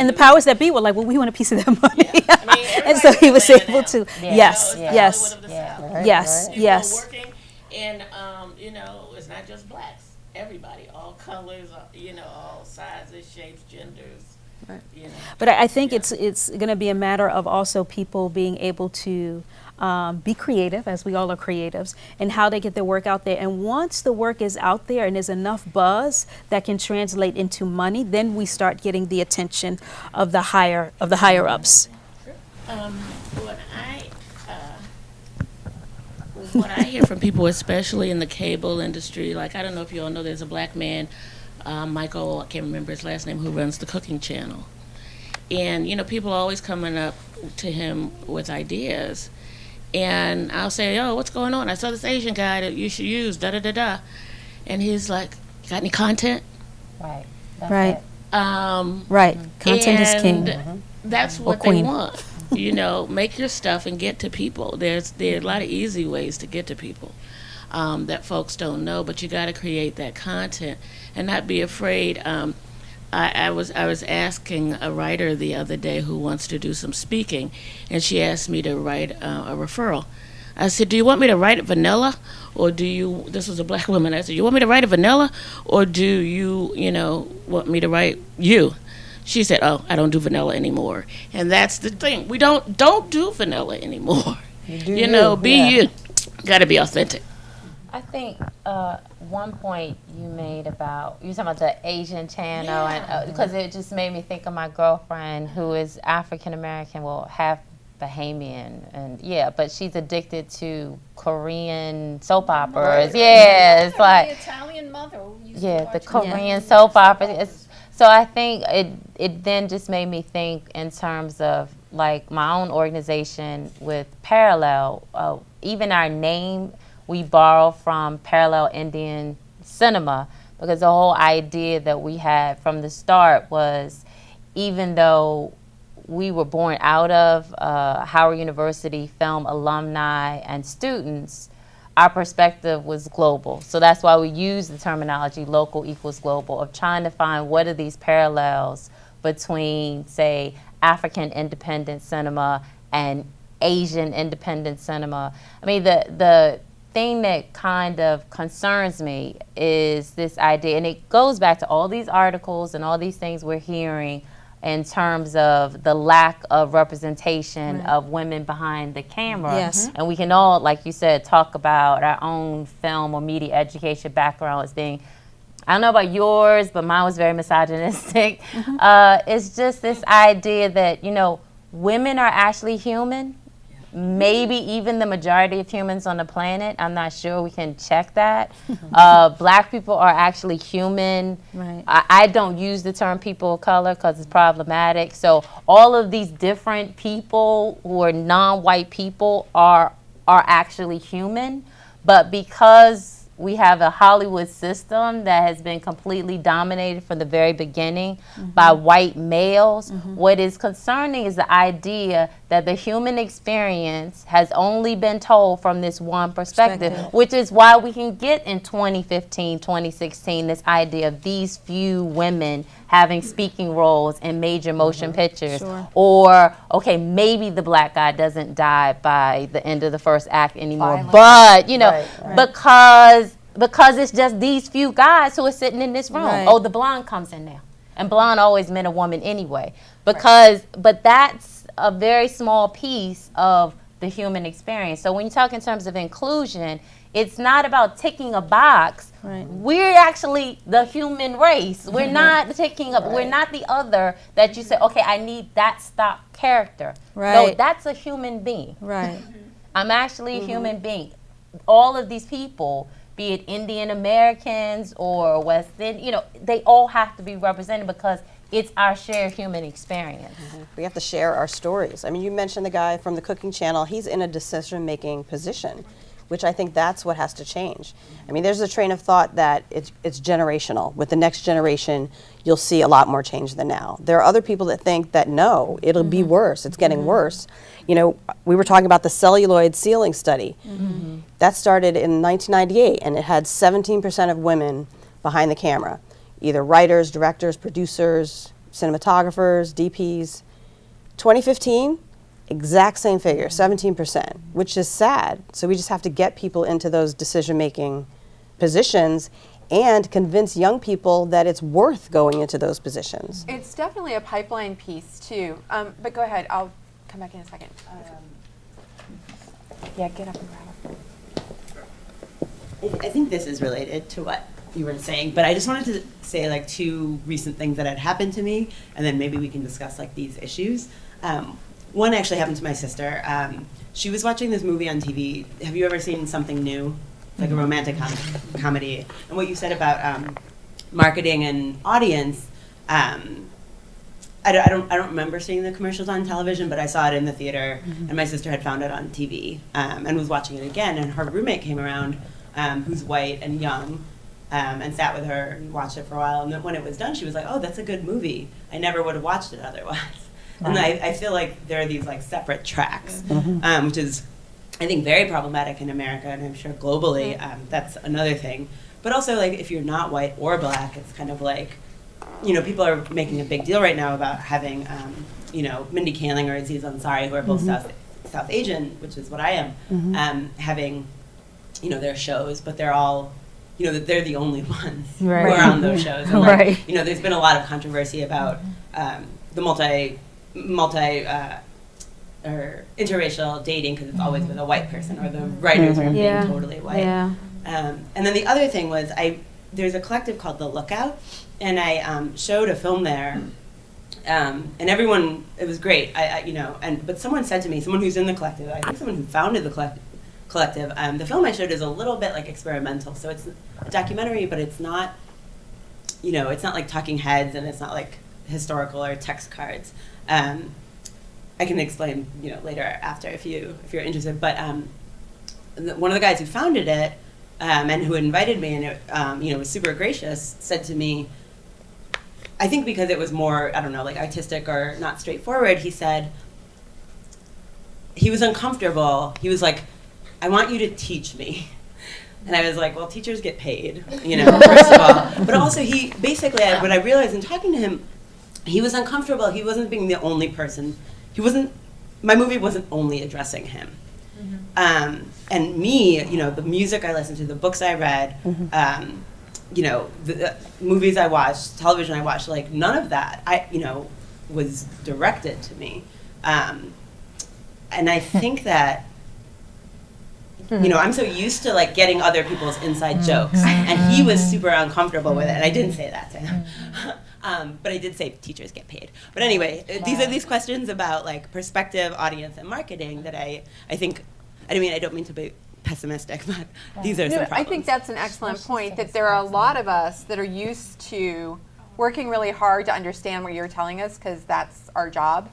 the powers that be were like, well, we want a piece of that money. And so he was able to, yes. Working, and, it's not just blacks. Everybody, all colors, all sizes, shapes, genders. Right. But I think it's going to be a matter of also people being able to be creative, as we all are creatives, and how they get their work out there. And once the work is out there and there's enough buzz that can translate into money, then we start getting the attention of the higher ups. What I hear from people, especially in the cable industry, like, I don't know if you all know, there's a black man, Michael, I can't remember his last name, who runs the cooking channel. And, people are always coming up to him with ideas. And I'll say, oh, what's going on? I saw this Asian guy that you should use, da-da-da-da. And he's like, got any content? Right. Right. Content is king. That's what they want. Make your stuff and get to people. There are a lot of easy ways to get to people that folks don't know, but you got to create that content and not be afraid. I was asking a writer the other day who wants to do some speaking, and she asked me to write a referral. I said, do you want me to write it vanilla, or do you, this was a black woman, I said, you want me to write it vanilla, or do you, want me to write you? She said, oh, I don't do vanilla anymore. And that's the thing. We don't do vanilla anymore. Be you. Got to be authentic. I think one point you made about, you were talking about the Asian channel, and because it just made me think of my girlfriend who is African American, well, half Bahamian, and but she's addicted to Korean soap operas. Yeah, it's like the Italian mother. The Korean soap operas. So I think it then just made me think in terms of like my own organization with Parallel. Even our name, we borrow from Parallel Indian Cinema, because the whole idea that we had from the start was, even though we were born out of Howard University film alumni and students, our perspective was global. So that's why we use the terminology local equals global, of trying to find what are these parallels between, say, African independent cinema and Asian independent cinema. I mean, the thing that kind of concerns me is this idea, and it goes back to all these articles and all these things we're hearing in terms of the lack of representation of women behind the camera. Yes. And we can all, like you said, talk about our own film or media education background as being, I don't know about yours, but mine was very misogynistic. It's just this idea that, women are actually human. Maybe even the majority of humans on the planet. I'm not sure. We can check that. Black people are actually human. Right. I don't use the term people of color because it's problematic. So all of these different people who are non-white people are actually human. But because we have a Hollywood system that has been completely dominated from the very beginning by white males, what is concerning is the idea that the human experience has only been told from this one perspective, which is why we can get in 2015, 2016, this idea of these few women having speaking roles in major motion pictures. Sure. Or, okay, maybe the black guy doesn't die by the end of the first act anymore, but, because it's just these few guys who are sitting in this room. Right. Oh, the blonde comes in now. And blonde always meant a woman anyway. But that's a very small piece of the human experience. So when you talk in terms of inclusion, it's not about ticking a box. Right. We're actually the human race. We're not taking up. We're not the other that you say, okay, I need that stock character. No, Right. that's a human being. Right. I'm actually a human being. All of these people, be it Indian Americans or West Indian, they all have to be represented because it's our shared human experience. We have to share our stories. I mean, you mentioned the guy from the cooking channel. He's in a decision-making position, which I think that's what has to change. I mean, there's a train of thought that it's generational. With the next generation, you'll see a lot more change than now. There are other people that think that no, it'll be worse. It's getting worse. You know, we were talking about the celluloid ceiling study. That started in 1998, and it had 17% of women behind the camera, either writers, directors, producers, cinematographers, DPs. 2015, exact same figure, 17%, which is sad. So we just have to get people into those decision-making positions and convince young people that it's worth going into those positions. It's definitely a pipeline piece too. But go ahead, I'll come back in a second. Yeah, get up and grab it. I think this is related to what you were saying, but I just wanted to say like two recent things that had happened to me, and then maybe we can discuss like these issues. One actually happened to my sister. She was watching this movie on TV. Have you ever seen Something New? It's like a romantic comedy. And what you said about marketing and audience, I don't remember seeing the commercials on television, but I saw it in the theater, and my sister had found it on TV and was watching it again. And her roommate came around, who's white and young, and sat with her and watched it for a while. And then when it was done, she was like, "Oh, that's a good movie. I never would have watched it otherwise." And I feel like there are these like separate tracks, which is, I think, very problematic in America, and I'm sure globally. That's another thing. But also, like, if you're not white or black, it's kind of like, people are making a big deal right now about having, Mindy Kaling or Aziz Ansari, who are both South Asian, which is what I am, having, their shows, but they're all, they're the only ones who are on those shows. And like, there's been a lot of controversy about the or interracial dating because it's always with a white person, or the writers are being totally white. And then the other thing was there's a collective called The Lookout, and I showed a film there, and everyone, it was great. But someone said to me, someone who's in the collective, I think someone who founded the collective, the film I showed is a little bit like experimental. So it's a documentary, but it's not, it's not like Talking Heads, and it's not like historical or text cards. I can explain, later after if you're interested. But one of the guys who founded it and who invited me, and it, was super gracious, said to me, I think because it was more, I don't know, like artistic or not straightforward, he said he was uncomfortable. He was like, "I want you to teach me." And I was like, well, teachers get paid, first of all. But also he basically, what I realized in talking to him, he was uncomfortable. He wasn't being the only person. My movie wasn't only addressing him. And me, the music I listened to, the books I read, the movies I watched, television I watched, like none of that, was directed to me. And I think that, I'm so used to like getting other people's inside jokes, and he was super uncomfortable with it, and I didn't say that to him. But I did say teachers get paid. But anyway, these are these questions about like perspective, audience, and marketing that I think, I don't mean to be pessimistic, but these are some problems. I think that's an excellent point, that there are a lot of us that are used to working really hard to understand what you're telling us, because that's our job.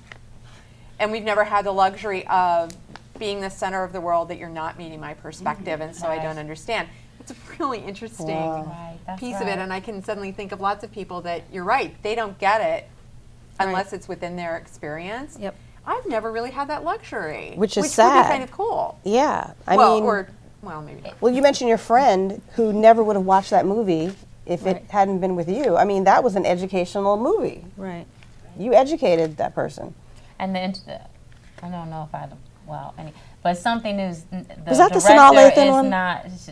And we've never had the luxury of being the center of the world, that you're not meeting my perspective, and so I don't understand. It's a really interesting piece of it, and I can suddenly think of lots of people that, you're right, they don't get it unless it's within their experience. Yep. I've never really had that luxury. Which is Which sad. would be kind of cool. Yeah, Maybe not. Well, you mentioned your friend who never would have watched that movie if it hadn't been with you. I mean, that was an educational movie. Right. You educated that person. And I don't know if but Something New, the that the director Sanaa Lathan one?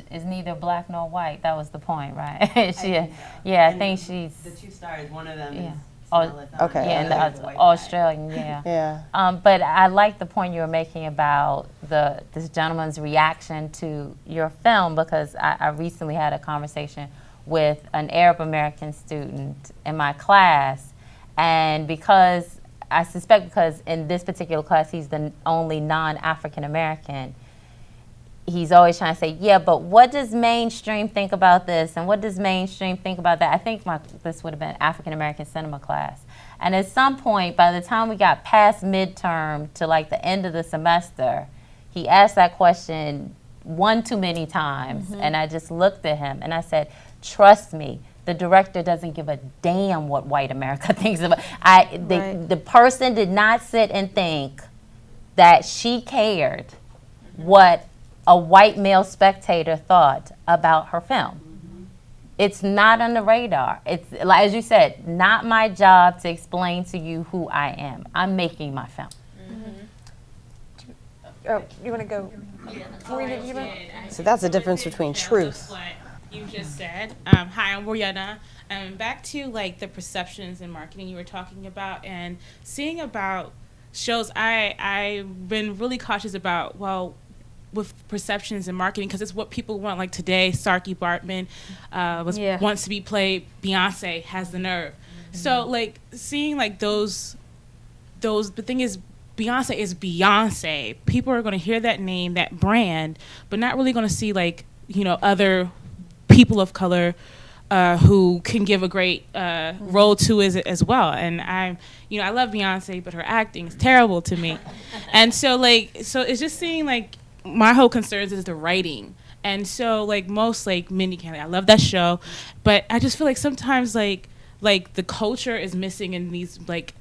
is neither black nor white. That was the point, right? I think she's. The two stars, one of them is Okay. Yeah, and the other other, white guy. Australian, yeah. Yeah. But I like the point you were making about this gentleman's reaction to your film, because I recently had a conversation with an Arab American student in my class, and because I suspect because in this particular class he's the only non-African American, he's always trying to say, yeah, but what does mainstream think about this? And what does mainstream think about that? I think this would have been African American cinema class. And at some point, by the time we got past midterm to like the end of the semester, he asked that question one too many times. And I just looked at him and I said, trust me, the director doesn't give a damn what white America thinks about. The person did not sit and think that she cared what a white male spectator thought about her film. It's not on the radar. It's, like, as you said, not my job to explain to you who I am. I'm making my film. Oh, you want to go? Marina, do you want? So that's the difference between truth. What you just said. Hi, I'm Oriana. Back to like the perceptions in marketing you were talking about, and seeing about shows. I've been really cautious about, well, with perceptions in marketing, because it's what people want. Like today, Sarky Bartman wants to be played. Beyonce has the nerve. So like seeing like those. The thing is, Beyonce is Beyonce. People are going to hear that name, that brand, but not really going to see like, you know, other people of color who can give a great role to it as well. And I love Beyonce, but her acting is terrible to me. And so it's just seeing like my whole concerns is the writing. And so like most like Mindy Kaling, I love that show, but I just feel like sometimes like the culture is missing in these like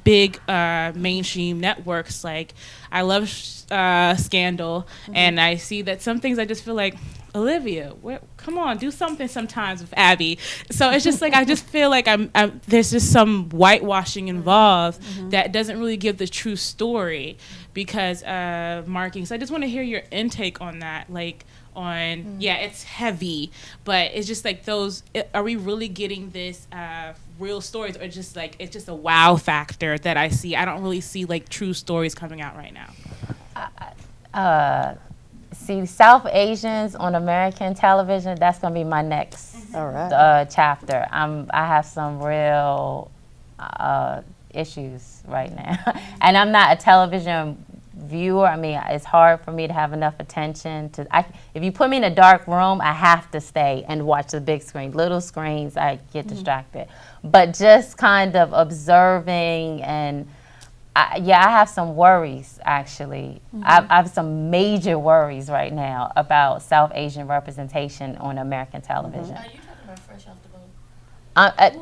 big mainstream networks. Like I love Scandal, and I see that some things I just feel like, Olivia, come on, do something sometimes with Abby. So it's just like I just feel like there's just some whitewashing involved that doesn't really give the true story because of marketing. So I just want to hear your intake on that, like on it's heavy, but it's just like are we really getting this real stories, or just like it's just a wow factor that I see? I don't really see like true stories coming out right now. See, South Asians on American television, that's going to be my next chapter. I have some real issues right now. And I'm not a television viewer. I mean, it's hard for me to have enough attention to. If you put me in a dark room, I have to stay and watch the big screen. Little screens, I get distracted. But just kind of observing and. I have some worries, actually. I have some major worries right now about South Asian representation on American television. Are you talking about Fresh Off the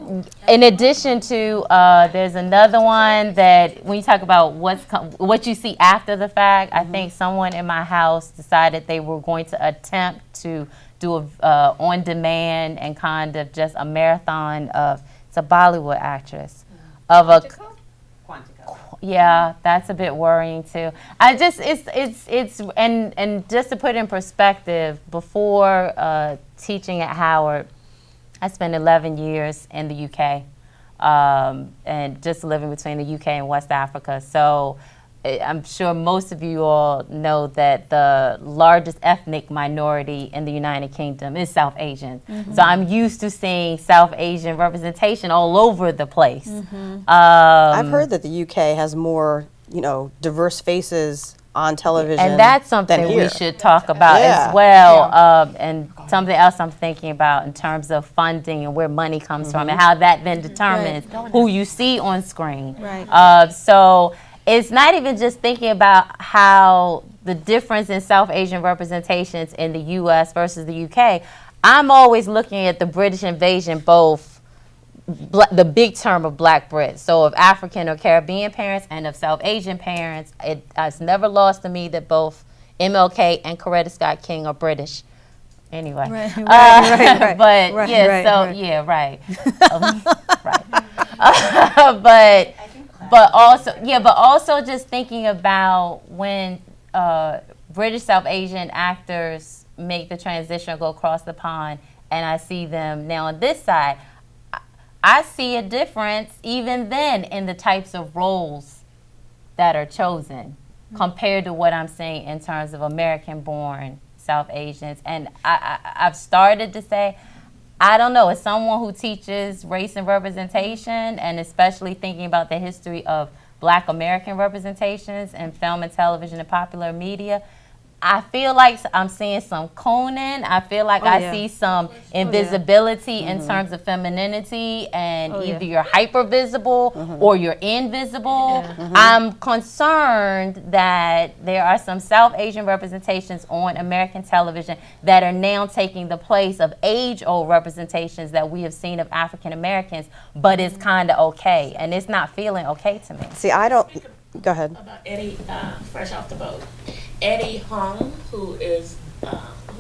Boat? In addition to, there's another one that when you talk about what you see after the fact, I think someone in my house decided they were going to attempt to do a on-demand and kind of just a marathon of, it's a Bollywood actress, of a... Yeah, that's a bit worrying too. And just to put in perspective, before teaching at Howard, I spent 11 years in the UK, and just living between the UK and West Africa. So I'm sure most of you all know that the largest ethnic minority in the United Kingdom is South Asian. So I'm used to seeing South Asian representation all over the place. I've heard that the UK has more, diverse faces on television. And that's something we should talk about as well. And something else I'm thinking about in terms of funding and where money comes from and how that then determines who you see on screen. So it's not even just thinking about how the difference in South Asian representations in the U.S. versus the U.K. I'm always looking at the British invasion, both the big term of Black Brits, so of African or Caribbean parents and of South Asian parents. It's never lost to me that both MLK and Coretta Scott King are British. Anyway, But also just thinking about when British South Asian actors make the transition or go across the pond, and I see them now on this side. I see a difference even then in the types of roles that are chosen compared to what I'm seeing in terms of American-born South Asians. And I've started to say, I don't know, as someone who teaches race and representation, and especially thinking about the history of Black American representations in film and television and popular media, I feel like I'm seeing some Conan. I feel like I see some invisibility in terms of femininity, and either you're hyper visible or you're invisible. I'm concerned that there are some South Asian representations on American television that are now taking the place of age-old representations that we have seen of African Americans, but it's kind of okay, and it's not feeling okay to me. See, I don't. Go ahead. About Eddie, fresh off the boat. Eddie Hung, who is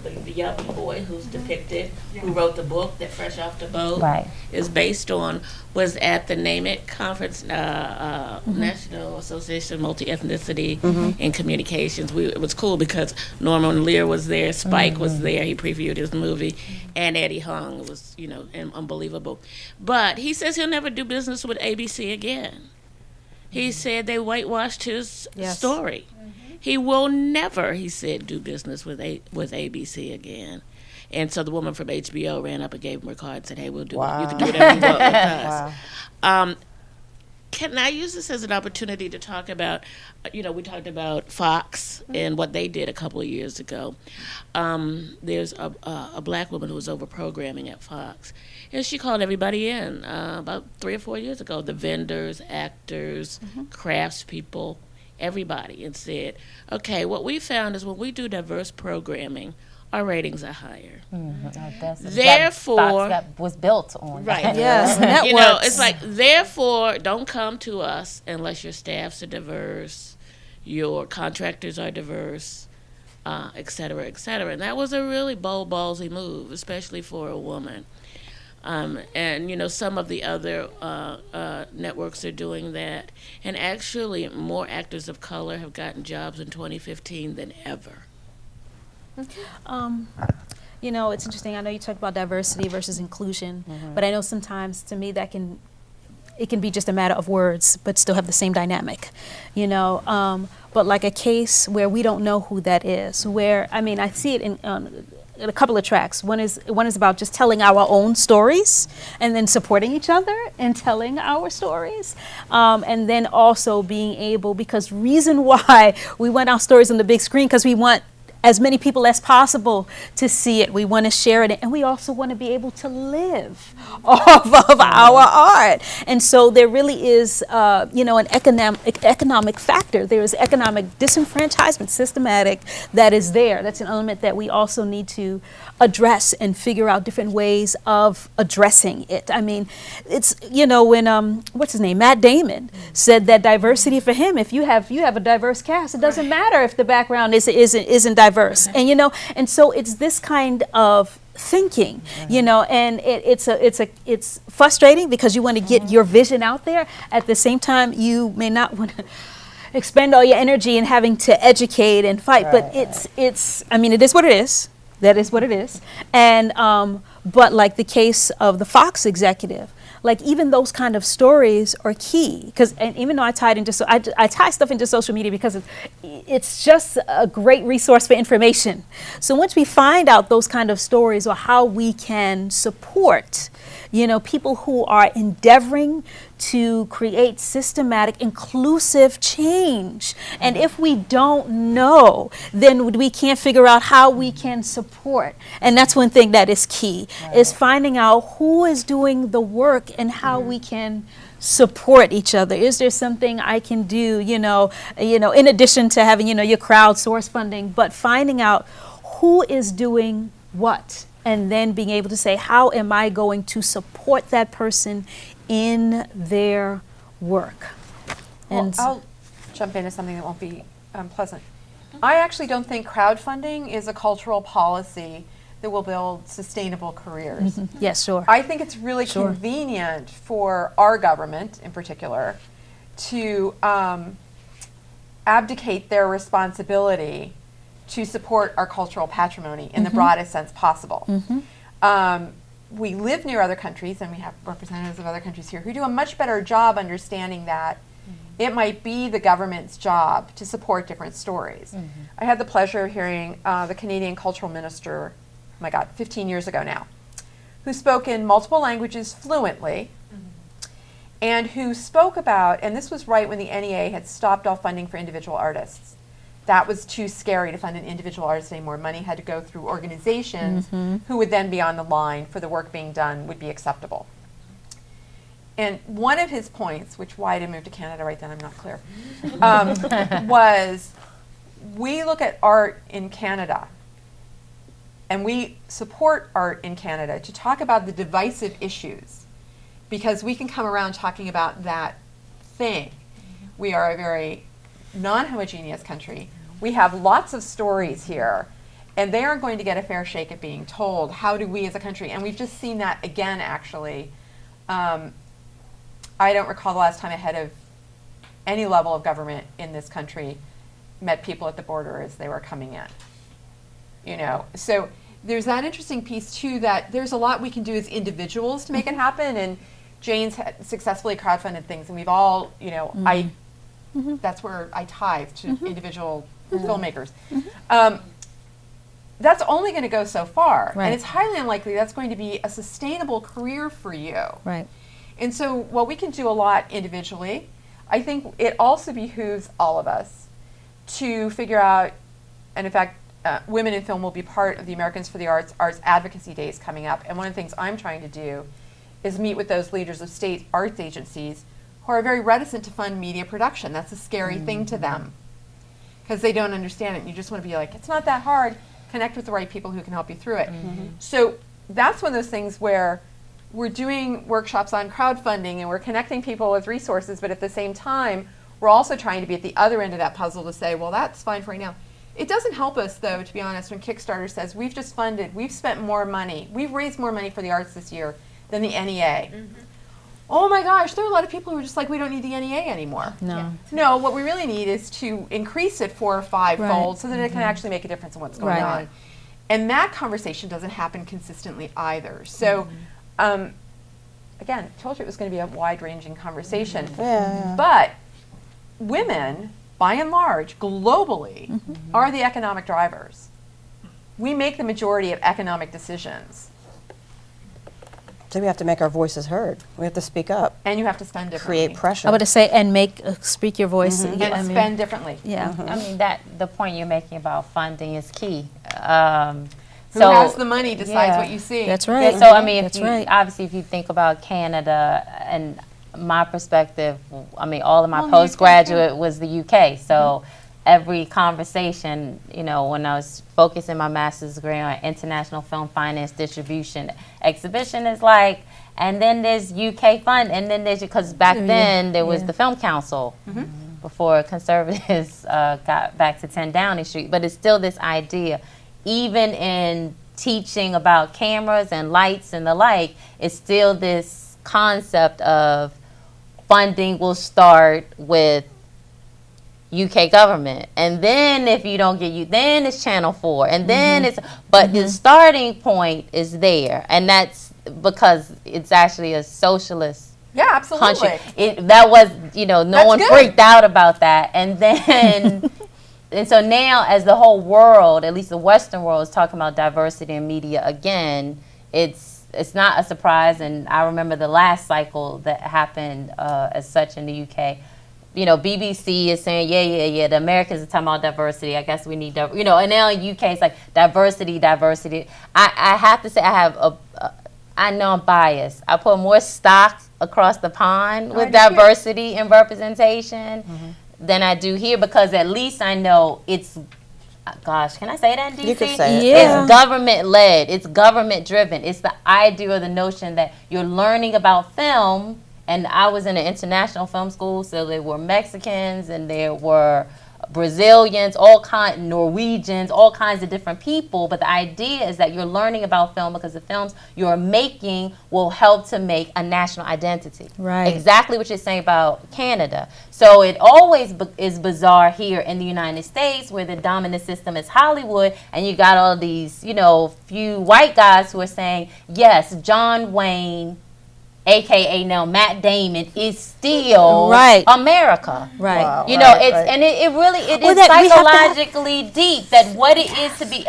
the young boy who's depicted, who wrote the book that Fresh Off the Boat is based on, was at the Name It conference, National Association of Multi-Ethnicity in Communications. It was cool because Norman Lear was there, Spike was there, he previewed his movie, and Eddie Hung. It was, unbelievable. But he says he'll never do business with ABC again. He said they whitewashed his story. He will never, he said, do business with ABC again. And so the woman from HBO ran up and gave him her card and said, hey, we'll do it. You can do whatever you want with us. Can I use this as an opportunity to talk about, we talked about Fox and what they did a couple of years ago. There's a Black woman who was over programming at Fox. And she called everybody in about 3 or 4 years ago, the vendors, actors, craftspeople, everybody, and said, okay, what we found is when we do diverse programming, our ratings are higher. Therefore, that was built on right. Yes, it's like, therefore, don't come to us unless your staffs are diverse, your contractors are diverse, et cetera, et cetera. And that was a really bold, ballsy move, especially for a woman. And some of the other networks are doing that. And actually, more actors of color have gotten jobs in 2015 than ever. It's interesting. I know you talked about diversity versus inclusion, but I know sometimes, to me, it can be just a matter of words, but still have the same dynamic, But like a case where we don't know who that is, I see it in a couple of tracks. One is about just telling our own stories and then supporting each other and telling our stories. And then also being able, because reason why we want our stories on the big screen, because we want as many people as possible to see it. We want to share it, and we also want to be able to live off of our art. And so there really is, an economic factor. There is economic disenfranchisement, systematic, that is there. That's an element that we also need to address and figure out different ways of addressing it. I mean, it's, when, what's his name, Matt Damon said that diversity for him, if you have a diverse cast, it doesn't matter if the background isn't diverse. And and so it's this kind of thinking, and it's frustrating because you want to get your vision out there. At the same time, you may not want to expend all your energy in having to educate and fight, but it is what it is. That is what it is. And but like the case of the Fox executive, like even those kind of stories are key, because even though I tie stuff into social media because it's just a great resource for information. So once we find out those kind of stories or how we can support, people who are endeavoring to create systematic, inclusive change. And if we don't know, then we can't figure out how we can support. And that's one thing that is key, is finding out who is doing the work and how we can support each other. Is there something I can do, in addition to having, your crowdsource funding, but finding out who is doing what, and then being able to say, how am I going to support that person in their work? And I'll jump into something that won't be pleasant. I actually don't think crowdfunding is a cultural policy that will build sustainable careers. Yes, sure. I think it's really convenient for our government in particular to abdicate their responsibility to support our cultural patrimony in the broadest sense possible. we live near other countries, and we have representatives of other countries here who do a much better job understanding that it might be the government's job to support different stories. I had the pleasure of hearing the Canadian cultural minister, oh my God, 15 years ago now, who spoke in multiple languages fluently, and who spoke about, and this was right when the NEA had stopped all funding for individual artists. That was too scary to fund an individual artist anymore. Money had to go through organizations who would then be on the line for the work being done would be acceptable. And one of his points, which why I didn't move to Canada right then, I'm not clear, was we look at art in Canada and we support art in Canada to talk about the divisive issues, because we can come around talking about that thing. We are a very non-homogeneous country. We have lots of stories here, and they aren't going to get a fair shake at being told. How do we as a country, and we've just seen that again, actually. I don't recall the last time a head of any level of government in this country met people at the border as they were coming in. You know, so there's that interesting piece too, that there's a lot we can do as individuals to make it happen, and Jane's successfully crowdfunded things, and we've all, you know, that's where I tithe to individual filmmakers. That's only going to go so far, and it's highly unlikely that's going to be a sustainable career for you. Right. And so while we can do a lot individually, I think it also behooves all of us to figure out, and in fact, Women in Film will be part of the Americans for the Arts Advocacy Days coming up. And one of the things I'm trying to do is meet with those leaders of state arts agencies who are very reticent to fund media production. That's a scary thing to them because they don't understand it. And you just want to be like, it's not that hard. Connect with the right people who can help you through it. So that's one of those things where we're doing workshops on crowdfunding and we're connecting people with resources, but at the same time, we're also trying to be at the other end of that puzzle to say, well, that's fine for right now. It doesn't help us, though, to be honest, when Kickstarter says we've spent more money, we've raised more money for the arts this year than the NEA. Oh my gosh, there are a lot of people who are just like, we don't need the NEA anymore. No, what we really need is to increase it 4 or 5-fold so that it can actually make a difference in what's going on. And that conversation doesn't happen consistently either. So, again, I told you it was going to be a wide-ranging conversation. But women, by and large, globally, are the economic drivers. We make the majority of economic decisions. So we have to make our voices heard. We have to speak up. And you have to spend differently. Create pressure. I would say, and speak your voice. And spend differently. I mean, the point you're making about funding is key. Who has the money decides what you see. That's right. So, I mean, obviously, if you think about Canada and my perspective, I mean, all of my postgraduate was the UK. So every conversation, you know, when I was focusing my master's degree on international film finance, distribution, exhibition is like, and then there's UK fund, and then there's, because back then there was the Film Council before conservatives got back to 10 Downing Street. But it's still this idea, even in teaching about cameras and lights and the like, it's still this concept of funding will start with UK government, and then if you don't get then it's Channel 4, and then it's, but the starting point is there, and that's because it's actually a socialist country. That was, you know, no one freaked out about that, and then and so now as the whole world, at least the Western world, is talking about diversity in media again, it's not a surprise. And I remember the last cycle that happened as such in the UK. You know, BBC is saying, the Americans are talking about diversity. I guess we need, you know, and now in UK it's like diversity. I have to say I know I'm biased. I put more stock across the pond with diversity and representation than I do here, because at least I know it's, gosh, can I say that in DC? You can say it. It's government-led. It's government-driven. It's the idea or the notion that you're learning about film. And I was in an international film school, so there were Mexicans and there were Brazilians, Norwegians, all kinds of different people. But the idea is that you're learning about film because the films you're making will help to make a national identity. Right. Exactly what you're saying about Canada. So it always is bizarre here in the United States, where the dominant system is Hollywood, and you got all these, few white guys who are saying, yes, John Wayne, AKA now Matt Damon, is still America. Right. Wow. It really is psychologically deep that what it is to be.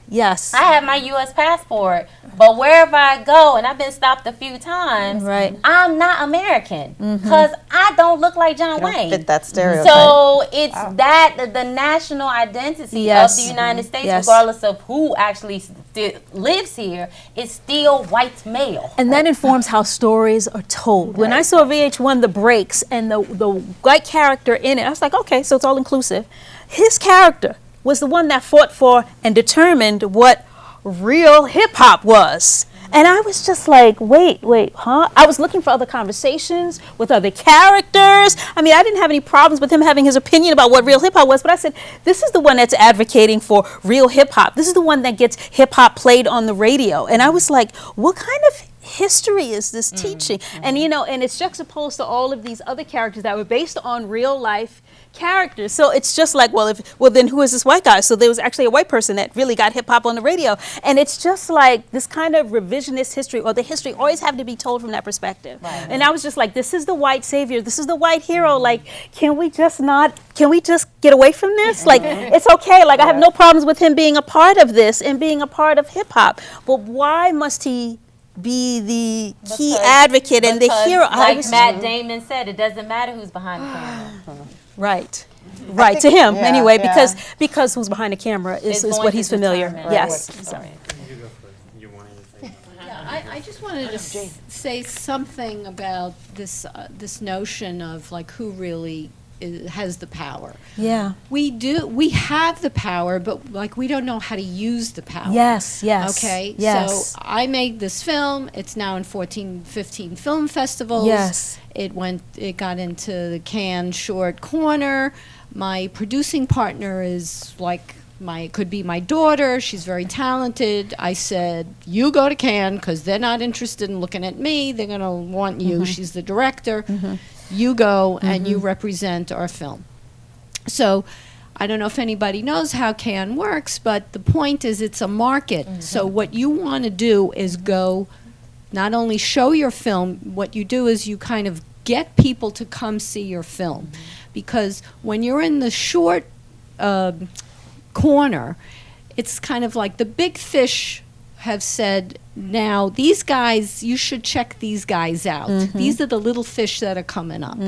Yes. I have my U.S. passport, but wherever I go, and I've been stopped a few times, I'm not American because I don't look like John Wayne. Fit that stereotype. So it's the national identity of the United States, regardless of who actually lives here, is still white male. And that informs how stories are told. When I saw VH1 The Breaks and the white character in it, I was like, okay, so it's all inclusive. His character was the one that fought for and determined what real hip-hop was. And I was just like, wait, huh? I was looking for other conversations with other characters. I mean, I didn't have any problems with him having his opinion about what real hip-hop was, but I said, this is the one that's advocating for real hip-hop. This is the one that gets hip-hop played on the radio. And I was like, what kind of history is this teaching? And, and it's juxtaposed to all of these other characters that were based on real life characters. So it's just like, well, then who is this white guy? So there was actually a white person that really got hip hop on the radio. And it's just like this kind of revisionist history, or the history always have to be told from that perspective. Right. And I was just like, this is the white savior. This is the white hero. Like, can we just get away from this? Like, it's okay. Like, I have no problems with him being a part of this and being a part of hip hop. But why must he be the key advocate and the hero? Like Matt Damon said, it doesn't matter who's behind the camera. Right, to him anyway, because who's behind the camera is what he's familiar. Yes. Sorry. I just wanted to say something about this notion of like who really has the power. Yeah. We have the power, but like we don't know how to use the power. Yes. Okay. Yes. So I made this film. It's now in 15 film festivals. Yes. It got into the Cannes Short Corner. My producing partner is like could be my daughter. She's very talented. I said, you go to Cannes because they're not interested in looking at me. They're going to want you. She's the director. You go and you represent our film. So I don't know if anybody knows how Cannes works, but the point is it's a market. So what you want to do is go not only show your film, what you do is you kind of get people to come see your film. Because when you're in the short corner, it's kind of like the big fish have said, now these guys, you should check these guys out. These are the little fish that are coming up.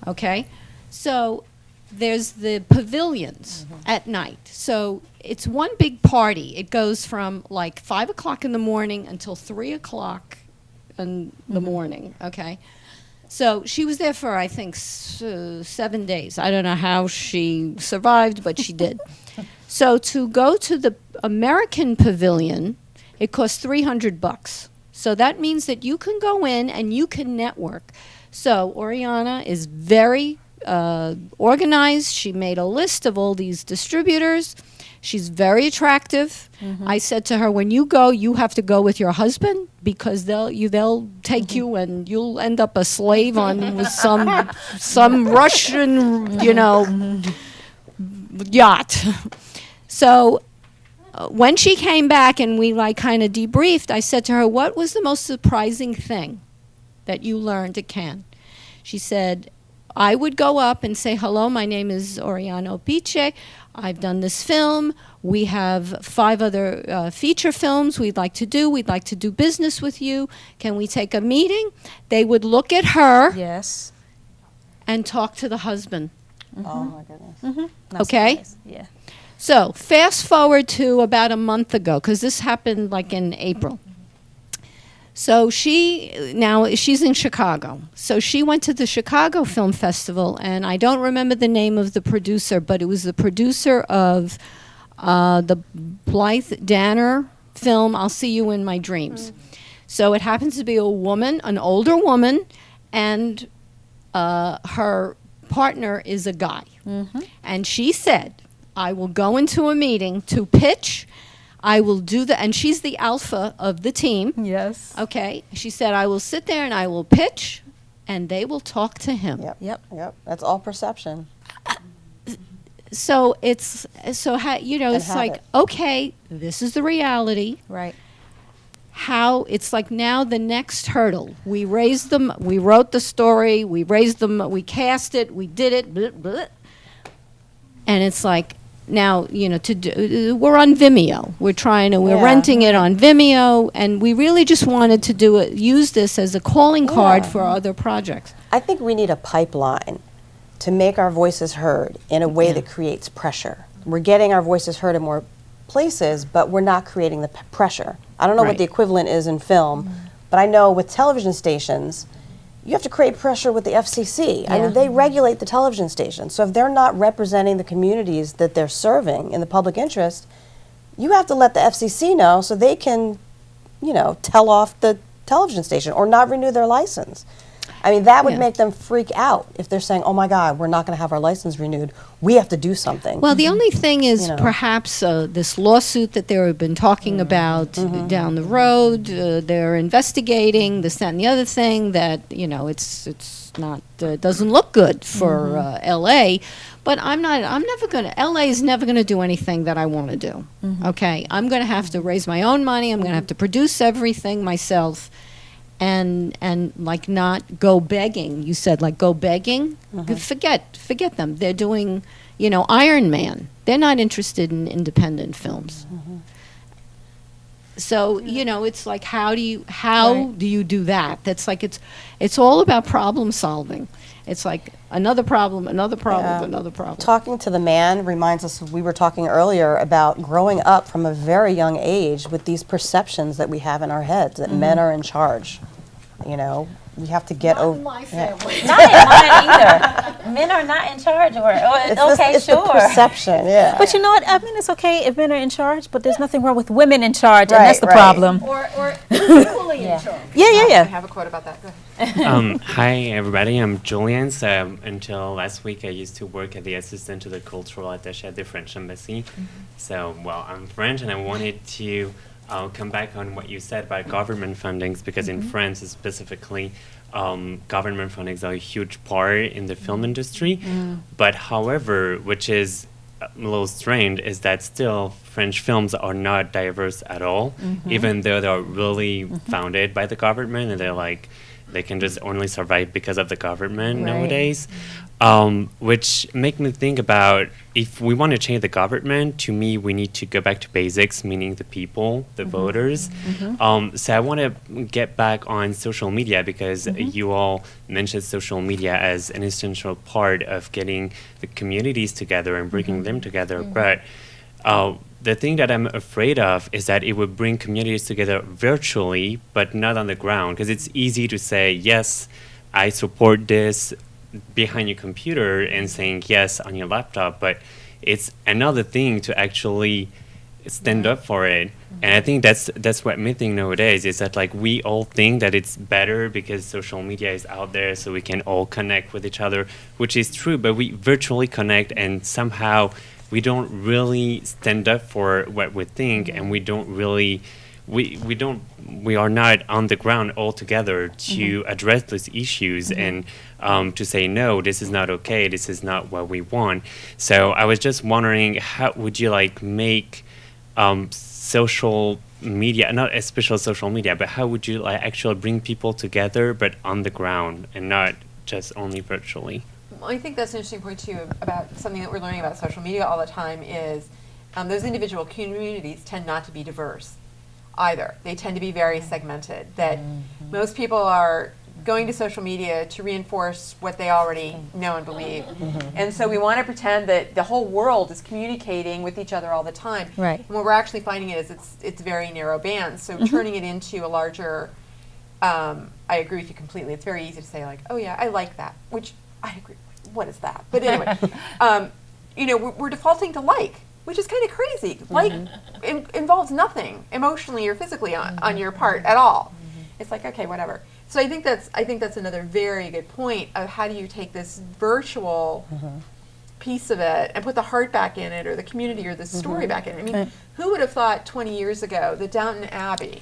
Okay? So there's the pavilions at night. So it's one big party. It goes from like 5 o'clock in the morning until 3 o'clock in the morning. Okay? So she was there for, I think, 7 days. I don't know how she survived, but she did. So to go to the American pavilion, it costs $300. So that means that you can go in and you can network. So Oriana is very organized. She made a list of all these distributors. She's very attractive. I said to her, when you go, you have to go with your husband because they'll take you and you'll end up a slave on with some Russian, yacht. So when she came back and we like kind of debriefed, I said to her, what was the most surprising thing that you learned at Cannes? She said, I would go up and say, hello, my name is Oriana Opice. I've done this film. We have 5 other feature films we'd like to do. We'd like to do business with you. Can we take a meeting? They would look at her and talk to the husband. Oh, my goodness. Okay? Nice. Yeah. So fast forward to about a month ago, because this happened like in April. So she's in Chicago. So she went to the Chicago Film Festival, and I don't remember the name of the producer, but it was the producer of the Blythe Danner film, I'll See You in My Dreams. So it happens to be a woman, an older woman, and her partner is a guy. And she said, I will go into a meeting to pitch. I will do and she's the alpha of the team. Yes. Okay. She said, I will sit there and I will pitch, and they will talk to him. Yep. That's all perception. So it's it's like, habit. okay, this is the reality. Right. How it's like now the next hurdle. We raised them. We wrote the story. We raised them. We cast it. We did it. Blah, blah. And it's like now we're on Vimeo. We're renting it on Vimeo, and we really just wanted to use this as a calling card for other projects. I think we need a pipeline to make our voices heard in a way that creates pressure. We're getting our voices heard in more places, but we're not creating the pressure. I don't know what the equivalent is in film, but I know with television stations, you have to create pressure with the FCC. I mean, they regulate the television stations. So if they're not representing the communities that they're serving in the public interest, you have to let the FCC know so they can, tell off the television station or not renew their license. I mean, that would make them freak out if they're saying, oh my God, we're not going to have our license renewed. We have to do something. Well, the only thing is perhaps this lawsuit that they have been talking about down the road, they're investigating this, that, and the other thing that, it's not, doesn't look good for LA. But LA is never going to do anything that I want to do. Okay? I'm going to have to raise my own money. I'm going to have to produce everything myself. And like not go begging. You said like go begging. Forget them. They're doing, Iron Man. They're not interested in independent films. So it's like how do you do that? That's like it's all about problem solving. It's like another problem, another problem. Talking to the man reminds us, we were talking earlier about growing up from a very young age with these perceptions that we have in our heads, that men are in charge. We have to get over. Not in mine either. Men are not in charge, It's the perception, But you know what? I mean, it's okay if men are in charge, but there's nothing wrong with women in charge, and that's the problem. Or equally in charge. Yeah. I have a quote about that. Go ahead. Hi, everybody. I'm Julian. So until last week, I used to work as the assistant to the cultural attaché at the French embassy. So, I'm French, and I wanted to come back on what you said about government fundings, because in France specifically, government fundings are a huge part in the film industry. But however, which is a little strange, is that still French films are not diverse at all, even though they're really founded by the government, and they can just only survive because of the government nowadays. Which make me think about, if we want to change the government, to me, we need to go back to basics, meaning the people, the voters. So I want to get back on social media, because you all mentioned social media as an essential part of getting the communities together and bringing them together. But the thing that I'm afraid of is that it would bring communities together virtually, but not on the ground, because it's easy to say, yes, I support this behind your computer and saying yes on your laptop, but it's another thing to actually stand up for it. And I think that's what missing nowadays, is that we all think that it's better because social media is out there so we can all connect with each other, which is true, but we virtually connect, and somehow we don't really stand up for what we think, and we don't really we are not on the ground all together to address those issues and to say, no, this is not okay, this is not what we want. So I was just wondering, how would you make social media, not especially social media, but how would you actually bring people together, but on the ground and not just only virtually? Well, I think that's an interesting point too about something that we're learning about social media all the time is those individual communities tend not to be diverse either. They tend to be very segmented, that most people are going to social media to reinforce what they already know and believe. And so we want to pretend that the whole world is communicating with each other all the time. Right. And what we're actually finding is it's very narrow bands. So turning it into a larger, I agree with you completely. It's very easy to say oh yeah, I like that, which I agree. What is that? But anyway, we're defaulting to which is kind of crazy. Involves nothing emotionally or physically on your part at all. It's okay, whatever. So I think that's another very good point of how do you take this virtual piece of it and put the heart back in it, or the community, or the story back in it. I mean, who would have thought 20 years ago that Downton Abbey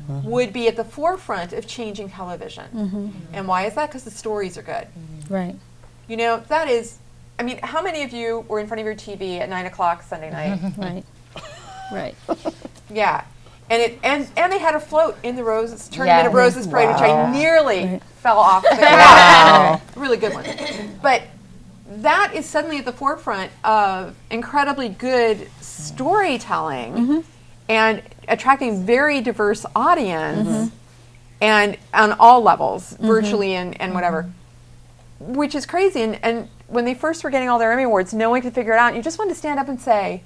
would be at the forefront of changing television? And why is that? Because the stories are good. Right. You know, that is, I mean, how many of you were in front of your TV at 9 o'clock Sunday night? Right. Right. Yeah. And they had a float in the Roses, Tournament of Roses Parade, which I nearly fell off the ground. Really good one. But that is suddenly at the forefront of incredibly good storytelling and attracting very diverse audience and on all levels, virtually and whatever, which is crazy. And when they first were getting all their Emmy Awards, no one could figure it out. And you just wanted to stand up and say,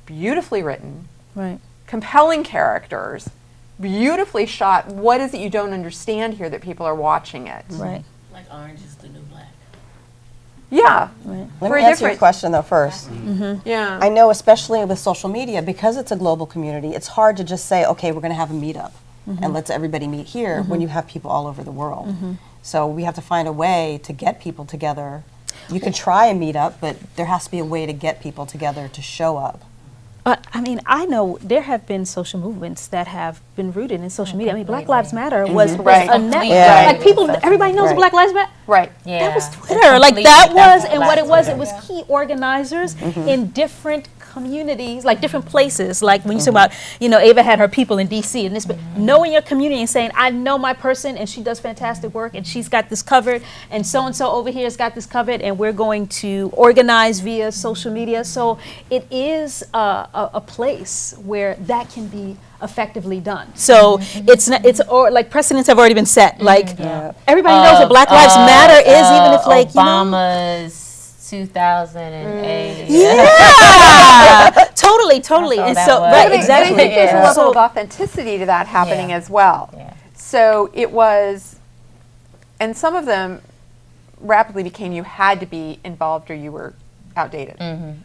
beautifully written. Right. Compelling characters, beautifully shot. What is it you don't understand here that people are watching it? Right. Like Orange is the New Black. Yeah. Right. Let me answer your question though first. Yeah. I know, especially with social media, because it's a global community, it's hard to just say, okay, we're going to have a meetup and let's everybody meet here when you have people all over the world. So we have to find a way to get people together. You can try a meetup, but there has to be a way to get people together to show up. I mean, I know there have been social movements that have been rooted in social media. I mean, Black Lives Matter was a net. Like people, everybody knows Black Lives Matter. Right. That was Twitter. Like that was, and what it was key organizers in different communities, like different places. Like when you talk about, you know, Ava had her people in DC, and this, but knowing your community and saying, I know my person, and she does fantastic work, and she's got this covered, and so over here has got this covered, and we're going to organize via social media. So it is a place where that can be effectively done. So it's or like precedents have already been set. Like everybody knows what Black Lives Matter is, even if like Obama's 2008. Yeah, totally. And so, right, exactly. I think there's a level of authenticity to that happening as well. So it was, and some of them rapidly became you had to be involved or you were outdated,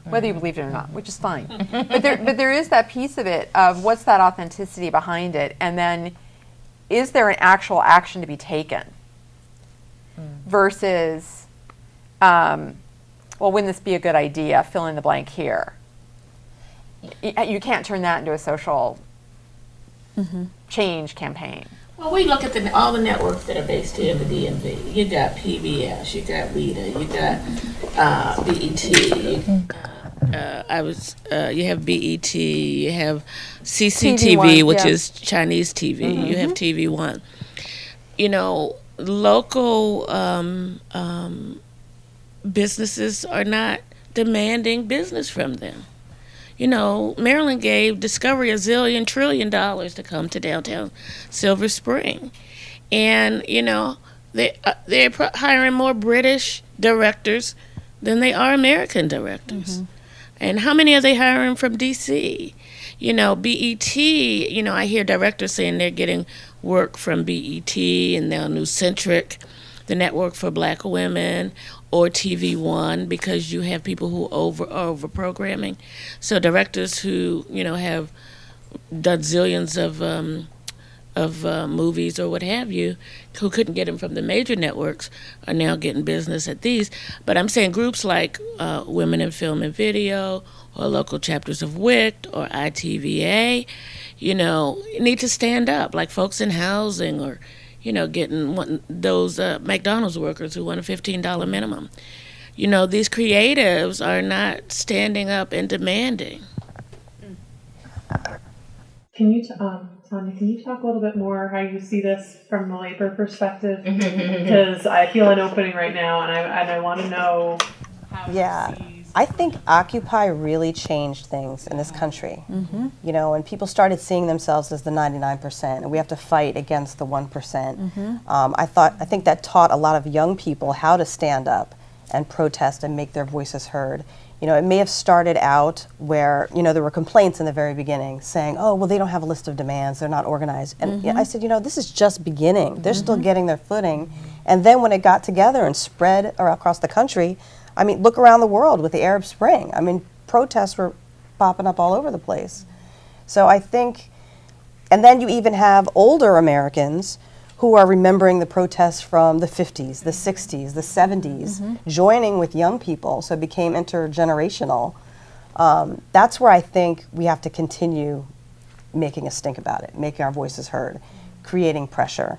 whether you believed it or not, which is fine. but there is that piece of it of what's that authenticity behind it, and then is there an actual action to be taken versus, well, wouldn't this be a good idea? Fill in the blank here. You can't turn that into a social change campaign. Well, we look at all the networks that are based here in the DMV. You got PBS, you got Rita, you got BET. You have BET, you have CCTV, which is Chinese TV. You have TV One. You know, local businesses are not demanding business from them. You know, Maryland gave Discovery $1 trillion to come to downtown Silver Spring. And, you know, they're hiring more British directors than they are American directors. And how many are they hiring from D.C.? You know, BET, you know, I hear directors saying they're getting work from BET and now New Centric, the network for black women, or TV One, because you have people who are over programming. So directors who, you know, have done zillions of movies or what have you, who couldn't get them from the major networks, are now getting business at these. But I'm saying groups like Women in Film and Video, or local chapters of WICT, or ITVA, you know, need to stand up, like folks in housing, or, you know, getting those McDonald's workers who want a $15 minimum. You know, these creatives are not standing up and demanding. Can you, Tanya, can you talk a little bit more how you see this from the labor perspective? Because I feel an opening right now, and I want to know how it sees. I think Occupy really changed things in this country. You know, and people started seeing themselves as the 99%, and we have to fight against the 1%. I think that taught a lot of young people how to stand up and protest and make their voices heard. You know, it may have started out where, you know, there were complaints in the very beginning saying, oh, well, they don't have a list of demands, they're not organized. And I said, you know, this is just beginning. They're still getting their footing. And then when it got together and spread across the country, I mean, look around the world with the Arab Spring. I mean, protests were popping up all over the place. So I think, and then you even have older Americans who are remembering the protests from the 50s, the 60s, the 70s, joining with young people, so it became intergenerational. That's where I think we have to continue making a stink about it, making our voices heard, creating pressure.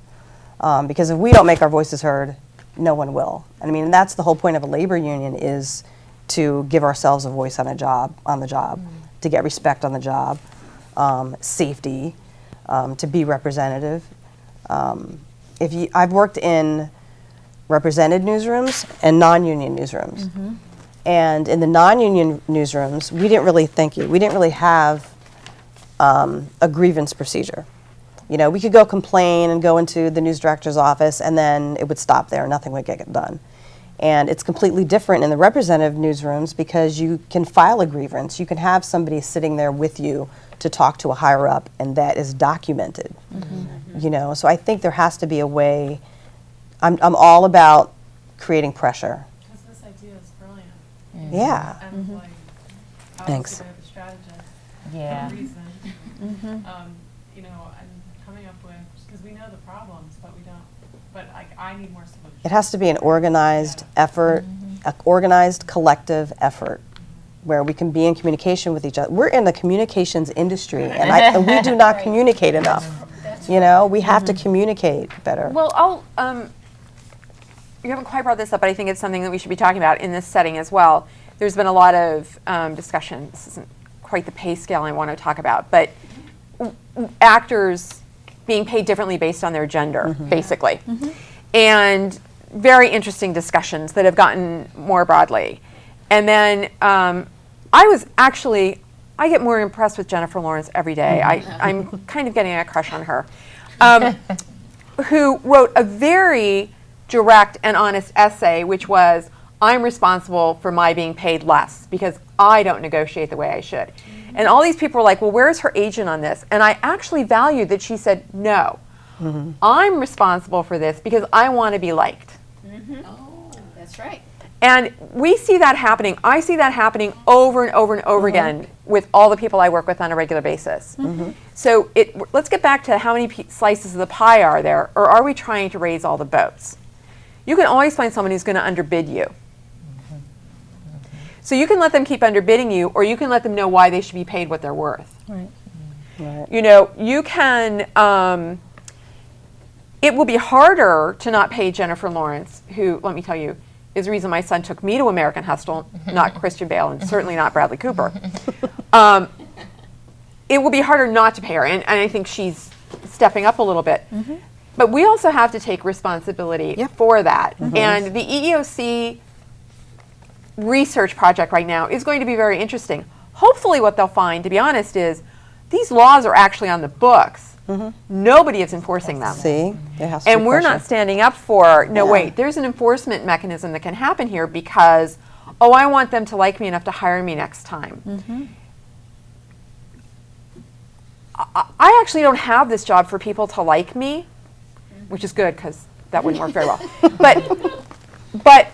Because if we don't make our voices heard, no one will. And I mean, that's the whole point of a labor union, is to give ourselves a voice on the job, to get respect on the job, safety, to be representative. I've worked in represented newsrooms and non-union newsrooms. And in the non-union newsrooms, we didn't really have a grievance procedure. You know, we could go complain and go into the news director's office, and then it would stop there. Nothing would get done. And it's completely different in the representative newsrooms, because you can file a grievance. You can have somebody sitting there with you to talk to a higher up, and that is documented. You know, so I think there has to be a way. I'm all about creating pressure. Because this idea is brilliant. Yeah. And like, Thanks. obviously they're the strategist Yeah. for a reason. You know, I'm coming up with, because we know the problems, but we don't, but I need more solutions. It has to be an organized effort, an organized collective effort, where we can be in communication with each other. We're in the communications industry, and we do not communicate enough. You know, we have to communicate better. Well, you haven't quite brought this up, but I think it's something that we should be talking about in this setting as well. There's been a lot of discussion. This isn't quite the pay scale I want to talk about, but actors being paid differently based on their gender, basically. And very interesting discussions that have gotten more broadly. And then I get more impressed with Jennifer Lawrence every day. I'm kind of getting a crush on her, who wrote a very direct and honest essay, which was, I'm responsible for my being paid less because I don't negotiate the way I should. And all these people were like, well, where's her agent on this? And I actually valued that she said, no, I'm responsible for this because I want to be liked. Oh, that's right. And we see that happening. I see that happening over and over and over again with all the people I work with on a regular basis. So let's get back to how many slices of the pie are there, or are we trying to raise all the boats? You can always find someone who's going to underbid you. So you can let them keep underbidding you, or you can let them know why they should be paid what they're worth. You know, you can, it will be harder to not pay Jennifer Lawrence, who, let me tell you, is the reason my son took me to American Hustle, not Christian Bale, and certainly not Bradley Cooper. It will be harder not to pay her, and I think she's stepping up a little bit. But we also have to take responsibility for that. And the EEOC research project right now is going to be very interesting. Hopefully what they'll find, to be honest, is these laws are actually on the books. Nobody is enforcing them. See? There has to And be we're pressure. not standing up for, no, wait, there's an enforcement mechanism that can happen here because, oh, I want them to like me enough to hire me next time. I actually don't have this job for people to like me, which is good because that wouldn't work very well. But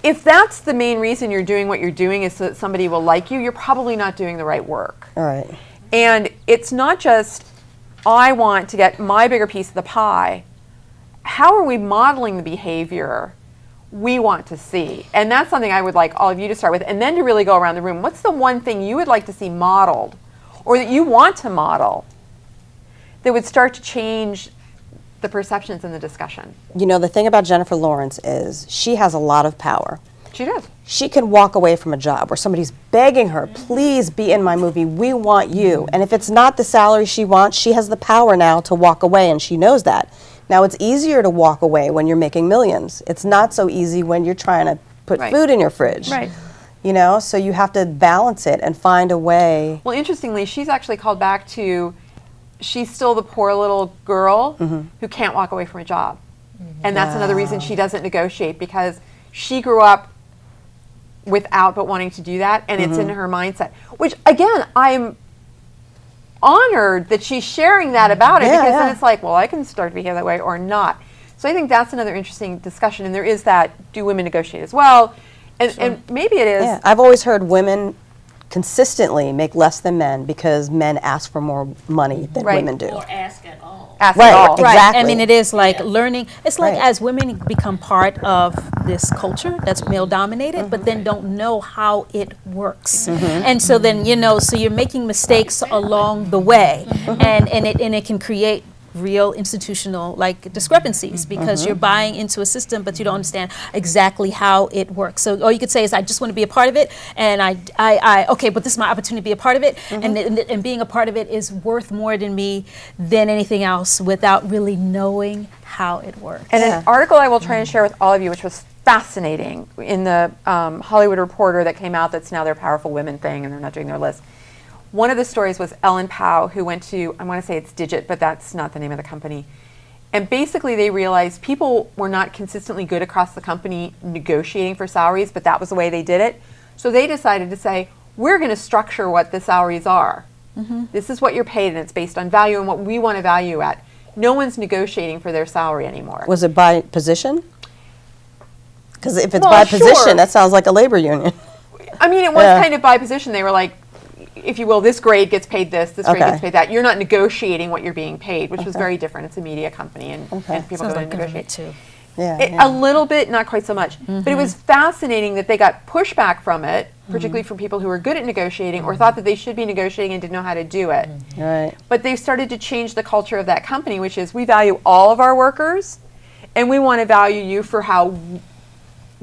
if that's the main reason you're doing what you're doing is so that somebody will like you, you're probably not doing the right work. All right. And it's not just, I want to get my bigger piece of the pie. How are we modeling the behavior we want to see? And that's something I would like all of you to start with, and then to really go around the room. What's the one thing you would like to see modeled, or that you want to model, that would start to change the perceptions in the discussion? You know, the thing about Jennifer Lawrence is she has a lot of power. She does. She can walk away from a job where somebody's begging her, please be in my movie, we want you. And if it's not the salary she wants, she has the power now to walk away, and she knows that. Now, it's easier to walk away when you're making millions. It's not so easy when you're trying to put food in your fridge. You know, so you have to balance it and find a way. Well, interestingly, she's actually called back to, she's still the poor little girl who can't walk away from a job. And that's another reason she doesn't negotiate, because she grew up without but wanting to do that, and it's in her mindset. Which, again, I'm honored that she's sharing that about it, because then it's like, well, I can start to behave that way or not. So I think that's another interesting discussion, and there is that, do women negotiate as well? And maybe it is. Yeah, I've always heard women consistently make less than men because men ask for more money than Right. women do. Or ask at all. Ask Right, at all. exactly. Right. I mean, it is like learning. It's like Right. as women become part of this culture that's male dominated, but then don't know how it works. And so then, so you're making mistakes along the way, and it can create real institutional like discrepancies because you're buying into a system but you don't understand exactly how it works. So all you could say is I just want to be a part of it, and I okay, but this is my opportunity to be a part of it, and being a part of it is worth more to me than anything else without really knowing how it works. And an article I will try and share with all of you, which was fascinating, in the Hollywood Reporter that came out, that's now their Powerful Women thing, and they're not doing their list. One of the stories was Ellen Pao, who went to, I want to say it's Digit, but that's not the name of the company. And basically they realized people were not consistently good across the company negotiating for salaries, but that was the way they did it. So they decided to say, we're going to structure what the salaries are. This is what you're paid, and it's based on value and what we want to value at. No one's negotiating for their salary anymore. Was it by position? Because if it's Well, by sure. position, that sounds like a labor union. I mean, it was kind of by position. They were like, if you will, this grade gets paid this grade Okay. gets paid that. You're not negotiating what you're being paid, which was very different. It's a media company, and people Sounds go like and negotiate. government too. A little bit, not quite so much. But it was fascinating that they got pushback from it, particularly from people who were good at negotiating or thought that they should be negotiating and didn't know how to do it. Right. But they started to change the culture of that company, which is we value all of our workers, and we want to value you for how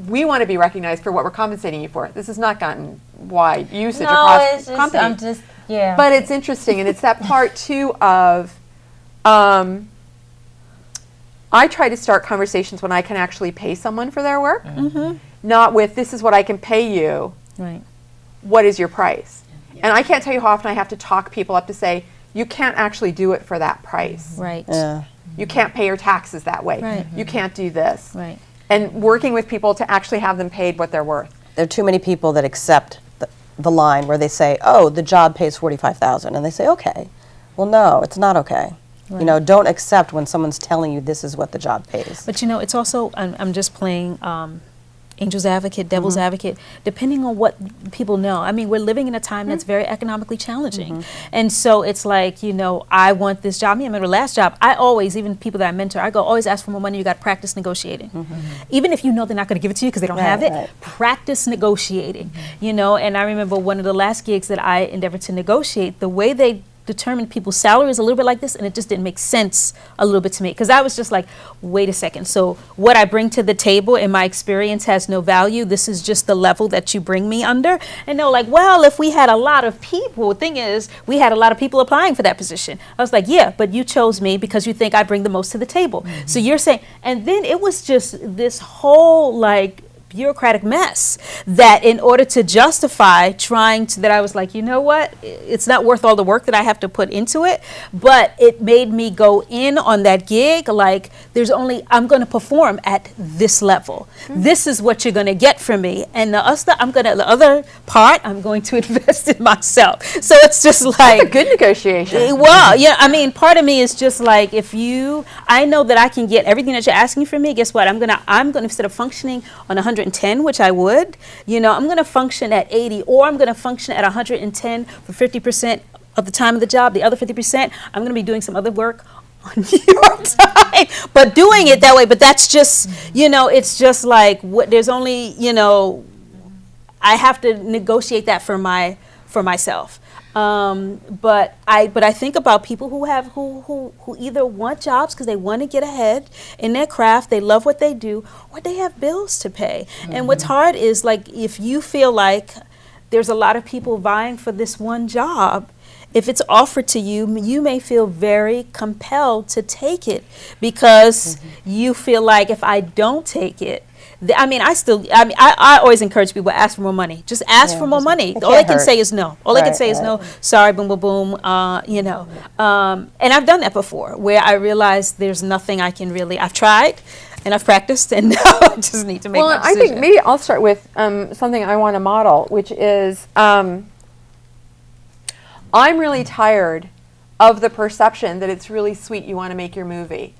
we want to be recognized for what we're compensating you for. This has not gotten wide usage across companies. But it's interesting, and it's that part too of I try to start conversations when I can actually pay someone for their work, not with this is what I can pay you. Right. What is your price? And I can't tell you how often I have to talk people up to say, you can't actually do it for that price. Right. Yeah. You can't pay your taxes that way. Right. You can't do this. Right. And working with people to actually have them paid what they're worth. There are too many people that accept the line where they say, oh, the job pays $45,000. And they say, okay. Well, no, it's not okay. Right. Don't accept when someone's telling you this is what the job pays. But it's also, I'm just playing angel's advocate, devil's advocate, depending on what people know. I mean, we're living in a time that's very economically challenging. And so it's like, I want this job. I remember the last job, I always, even people that I mentor, I go, always ask for more money, you got to practice negotiating. Even if you know they're not going to give it to you because they don't have it, practice negotiating. And I remember one of the last gigs that I endeavored to negotiate, the way they determined people's salaries a little bit like this, and it just didn't make sense a little bit to me because I was just like, wait a second, so what I bring to the table in my experience has no value, this is just the level that you bring me under? And they're like, well, if we had a lot of people, the thing is we had a lot of people applying for that position. I was like, yeah, but you chose me because you think I bring the most to the table. So you're saying, and then it was just this whole like bureaucratic mess that in order to justify that I was like, you know what, it's not worth all the work that I have to put into it, but it made me go in on that gig like I'm going to perform at this level. This is what you're going to get from me, and the other part I'm going to invest in myself. So it's just like That's a good negotiation. Well, yeah, I mean, part of me is just like, I know that I can get everything that you're asking from me, guess what, I'm gonna instead of functioning on 110, which I would, I'm going to function at 80, or I'm going to function at 110 for 50% of the time of the job. The other 50%, I'm going to be doing some other work on your time, but doing it that way. But that's just, it's just like there's only, I have to negotiate that for myself. But I think about people who either want jobs because they want to get ahead in their craft, they love what they do, or they have bills to pay. And what's hard is like if you feel like there's a lot of people vying for this one job, if it's offered to you, you may feel very compelled to take it because you feel like if I don't take it, I always encourage people to ask for more money. Just ask for more money. All they can say is no. All they can say is no. Sorry, boom, boom, boom. And I've done that before, where I realized there's nothing I can really. I've tried, and I've practiced, and now I just need to make my decision. I think maybe I'll start with something I want to model, which is I'm really tired of the perception that it's really sweet you want to make your movie.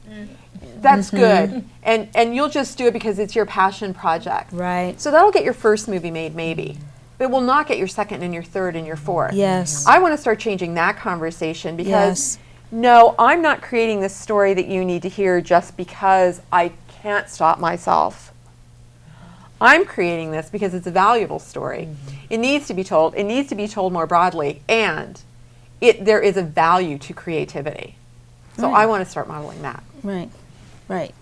That's good. And you'll just do it because it's your passion project. Right. So that'll get your first movie made, maybe. it will not get your second and your third and your fourth. Yes. I want to start changing that conversation because Yes. no, I'm not creating this story that you need to hear just because I can't stop myself. I'm creating this because it's a valuable story. It needs to be told. It needs to be told more broadly, and there is a value to creativity. So Right. I want to start modeling that. Right. Right.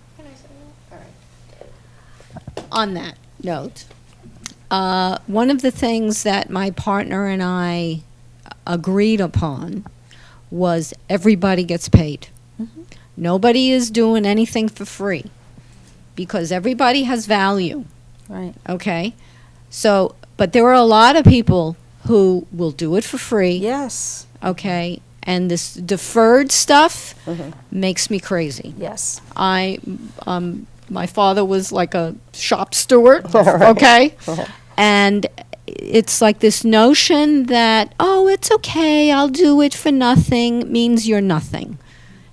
On that note, one of the things that my partner and I agreed upon was everybody gets paid. Nobody is doing anything for free because everybody has value. Right. Okay? So, but there are a lot of people who will do it for free. Yes. Okay? And this deferred stuff makes me crazy. Yes. My father was like a shop steward, okay? And it's like this notion that, oh, it's okay, I'll do it for nothing, means you're nothing.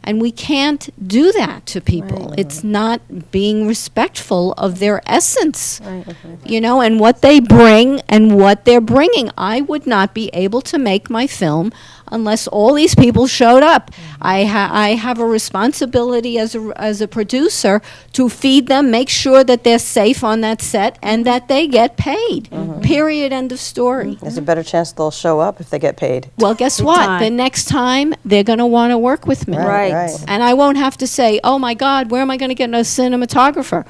And we can't do that to people. Right. It's not being respectful of their essence, Right. you know, and what they bring and what they're bringing. I would not be able to make my film unless all these people showed up. I have a responsibility as a producer to feed them, make sure that they're safe on that set, and that they get paid. Period. End of story. There's a better chance they'll show up if they get paid. Well, guess Big what? time. The next time they're going to want to work with me. Right. And I won't have to say, oh my God, where am I going to get a cinematographer?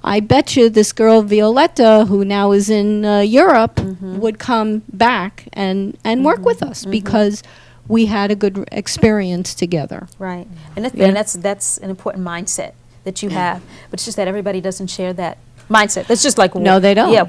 I bet you this girl Violetta, who now is in Europe, would come back and work with us because we had a good experience together. Right. And Yeah. that's an important mindset that you have. But it's just that everybody doesn't share that mindset. That's just like No, they don't. Yeah,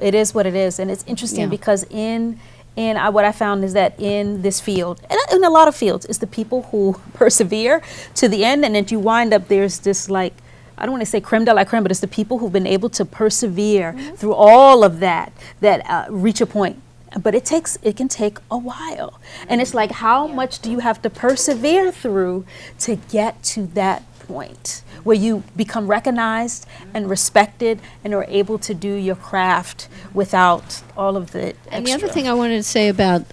it is what it is. And it's interesting Yeah. because what I found is that in this field, and in a lot of fields, is the people who persevere to the end, and then you wind up, there's this like, I don't want to say creme de la creme, but it's the people who've been able to persevere through all of that reach a point. But it can take a while. And it's like, how much do you have to persevere through to get to that point where you become recognized and respected and are able to do your craft without all of the extra. And the other thing I wanted to say about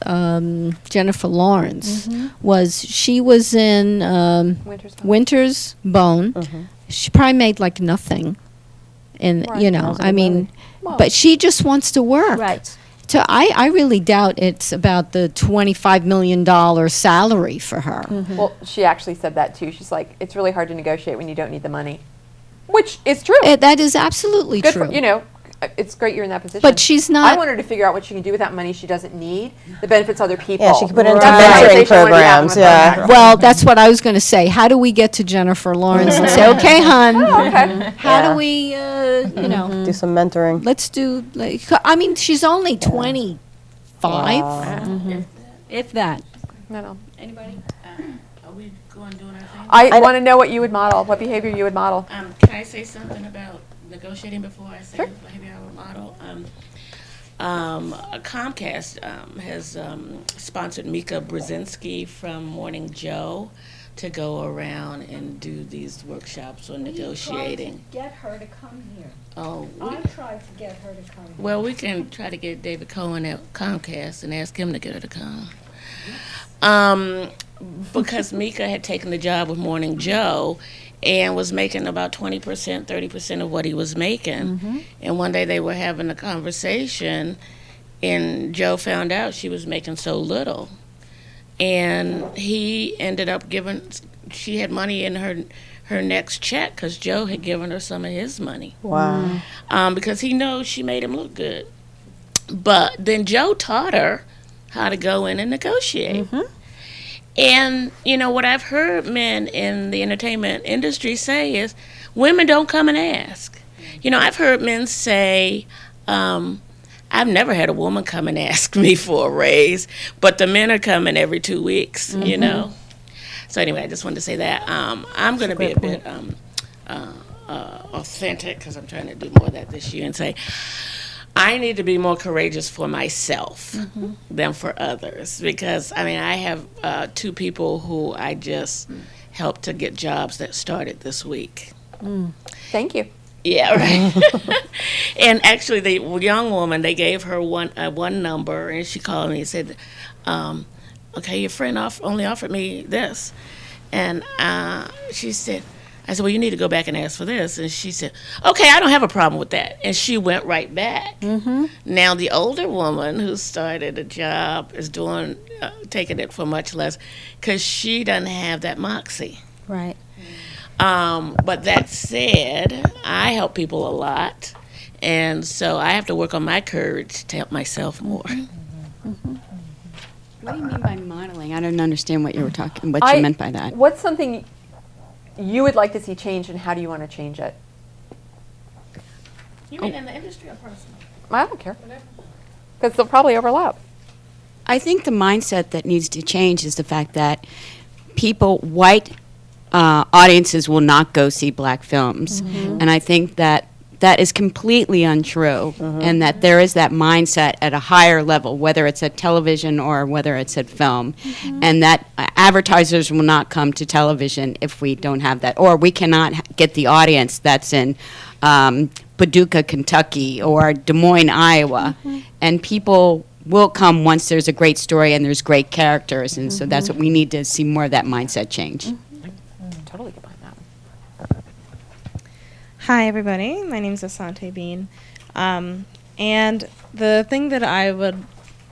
Jennifer Lawrence was she was in Winter's Bone. She probably made like nothing. And, you know, I mean, but she just wants to work. Right. So I really doubt it's about the $25 million salary for her. Well, she actually said that too. She's like, it's really hard to negotiate when you don't need the money, which is true. That is absolutely Good true. for, you know, it's great you're in that position. But she's not- I want her to figure out what she can do with that money she doesn't need that benefits other people. Yeah, she can put it into That's the mentoring conversation I wanna be having programs, with yeah. her. Well, that's what I was going to say. How do we get to Jennifer Lawrence and say, okay, hon, how do we, you know, Do some mentoring. let's do, like, I mean, she's only 25, if that. No. Anybody? Are we going doing our thing? I want to know what you would model, what behavior you would model. Can I say something about negotiating before I say what behavior I would model? Comcast has sponsored Mika Brzezinski from Morning Joe to go around and do these workshops on negotiating. Get her to come here. Oh, tried to get her to come here. well, we can try to get David Cohen at Comcast and ask him to get her to come. Because Mika had taken the job with Morning Joe and was making about 20%, 30% of what he was making. And one day they were having a conversation, and Joe found out she was making so little. And he ended up she had money in her next check because Joe had given her some of his money. Wow. Because he knows she made him look good. But then Joe taught her how to go in and negotiate. And, you know, what I've heard men in the entertainment industry say is women don't come and ask. You know, I've heard men say, I've never had a woman come and ask me for a raise, but the men are coming every 2 weeks, you know. So anyway, I just wanted to say that. I'm going to be a bit authentic because I'm trying to do more of that this year and say, I need to be more courageous for myself than for others because, I mean, I have 2 people who I just helped to get jobs that started this week. Thank you. Yeah, right. And actually, the young woman, they gave her one number, and she called me and said, "Okay, your friend only offered me this," and she said, "I said, well, you need to go back and ask for this," and she said, "Okay, I don't have a problem with that," and she went right back. Mm-hmm. Now the older woman who started a job is taking it for much less because she doesn't have that moxie. Right. But that said, I help people a lot, and so I have to work on my courage to help myself more. What do you mean by modeling? I don't understand what you meant by that. What's something you would like to see changed, and how do you want to change it? You mean in the industry or personal? I don't care. Because they'll probably overlap. I think the mindset that needs to change is the fact that white audiences will not go see black films. And I think that is completely untrue, and that there is that mindset at a higher level, whether it's at television or whether it's at film, and that advertisers will not come to television if we don't have that, or we cannot get the audience that's in Paducah, Kentucky, or Des Moines, Iowa, and people will come once there's a great story and there's great characters, and so that's what we need to see, more of that mindset change. Totally get behind that. Hi, everybody. My name is Asante Bean. And the thing that I would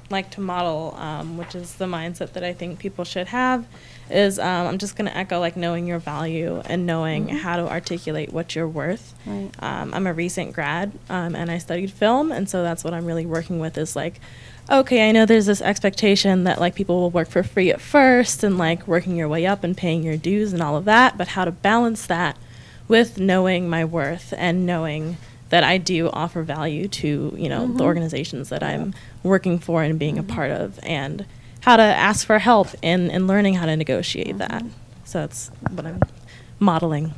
like to model, which is the mindset that I think people should have, is I'm just going to echo like knowing your value and knowing how to articulate what you're worth. Right. I'm a recent grad and I studied film, and so that's what I'm really working with is like, okay, I know there's this expectation that like people will work for free at first and like working your way up and paying your dues and all of that, but how to balance that with knowing my worth and knowing that I do offer value to, the organizations that I'm working for and being a part of, and how to ask for help in learning how to negotiate that. So that's what I'm modeling.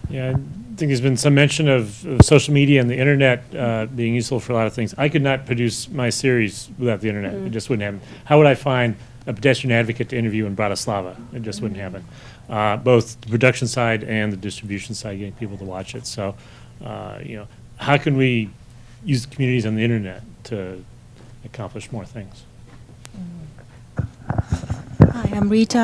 Yeah, I think there's been some mention of social media and the internet being useful for a lot of things. I could not produce my series without the internet. It just wouldn't happen. How would I find a pedestrian advocate to interview in Bratislava? It just wouldn't happen. Both the production side and the distribution side, getting people to watch it. So, how can we use the communities on the internet to accomplish more things? Hi, I'm Rita.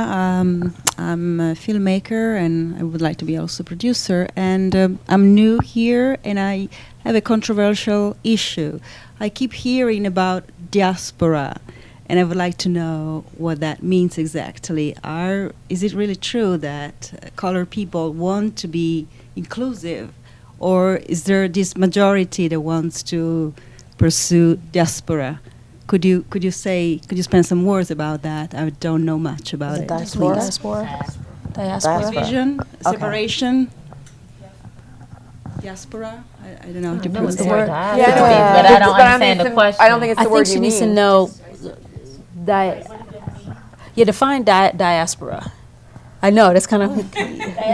I'm a filmmaker, and I would like to be also producer. And I'm new here, and I have a controversial issue. I keep hearing about diaspora, and I would like to know what that means exactly. Is it really true that colored people want to be inclusive, or is there this majority that wants to pursue diaspora? Could you spend some words about that? I don't know much about it. Diaspora. Division, separation. Diaspora. I don't know how to pronounce the word. But I don't understand the question. I don't think it's the word I think she needs to know. Define diaspora. I know that's kind of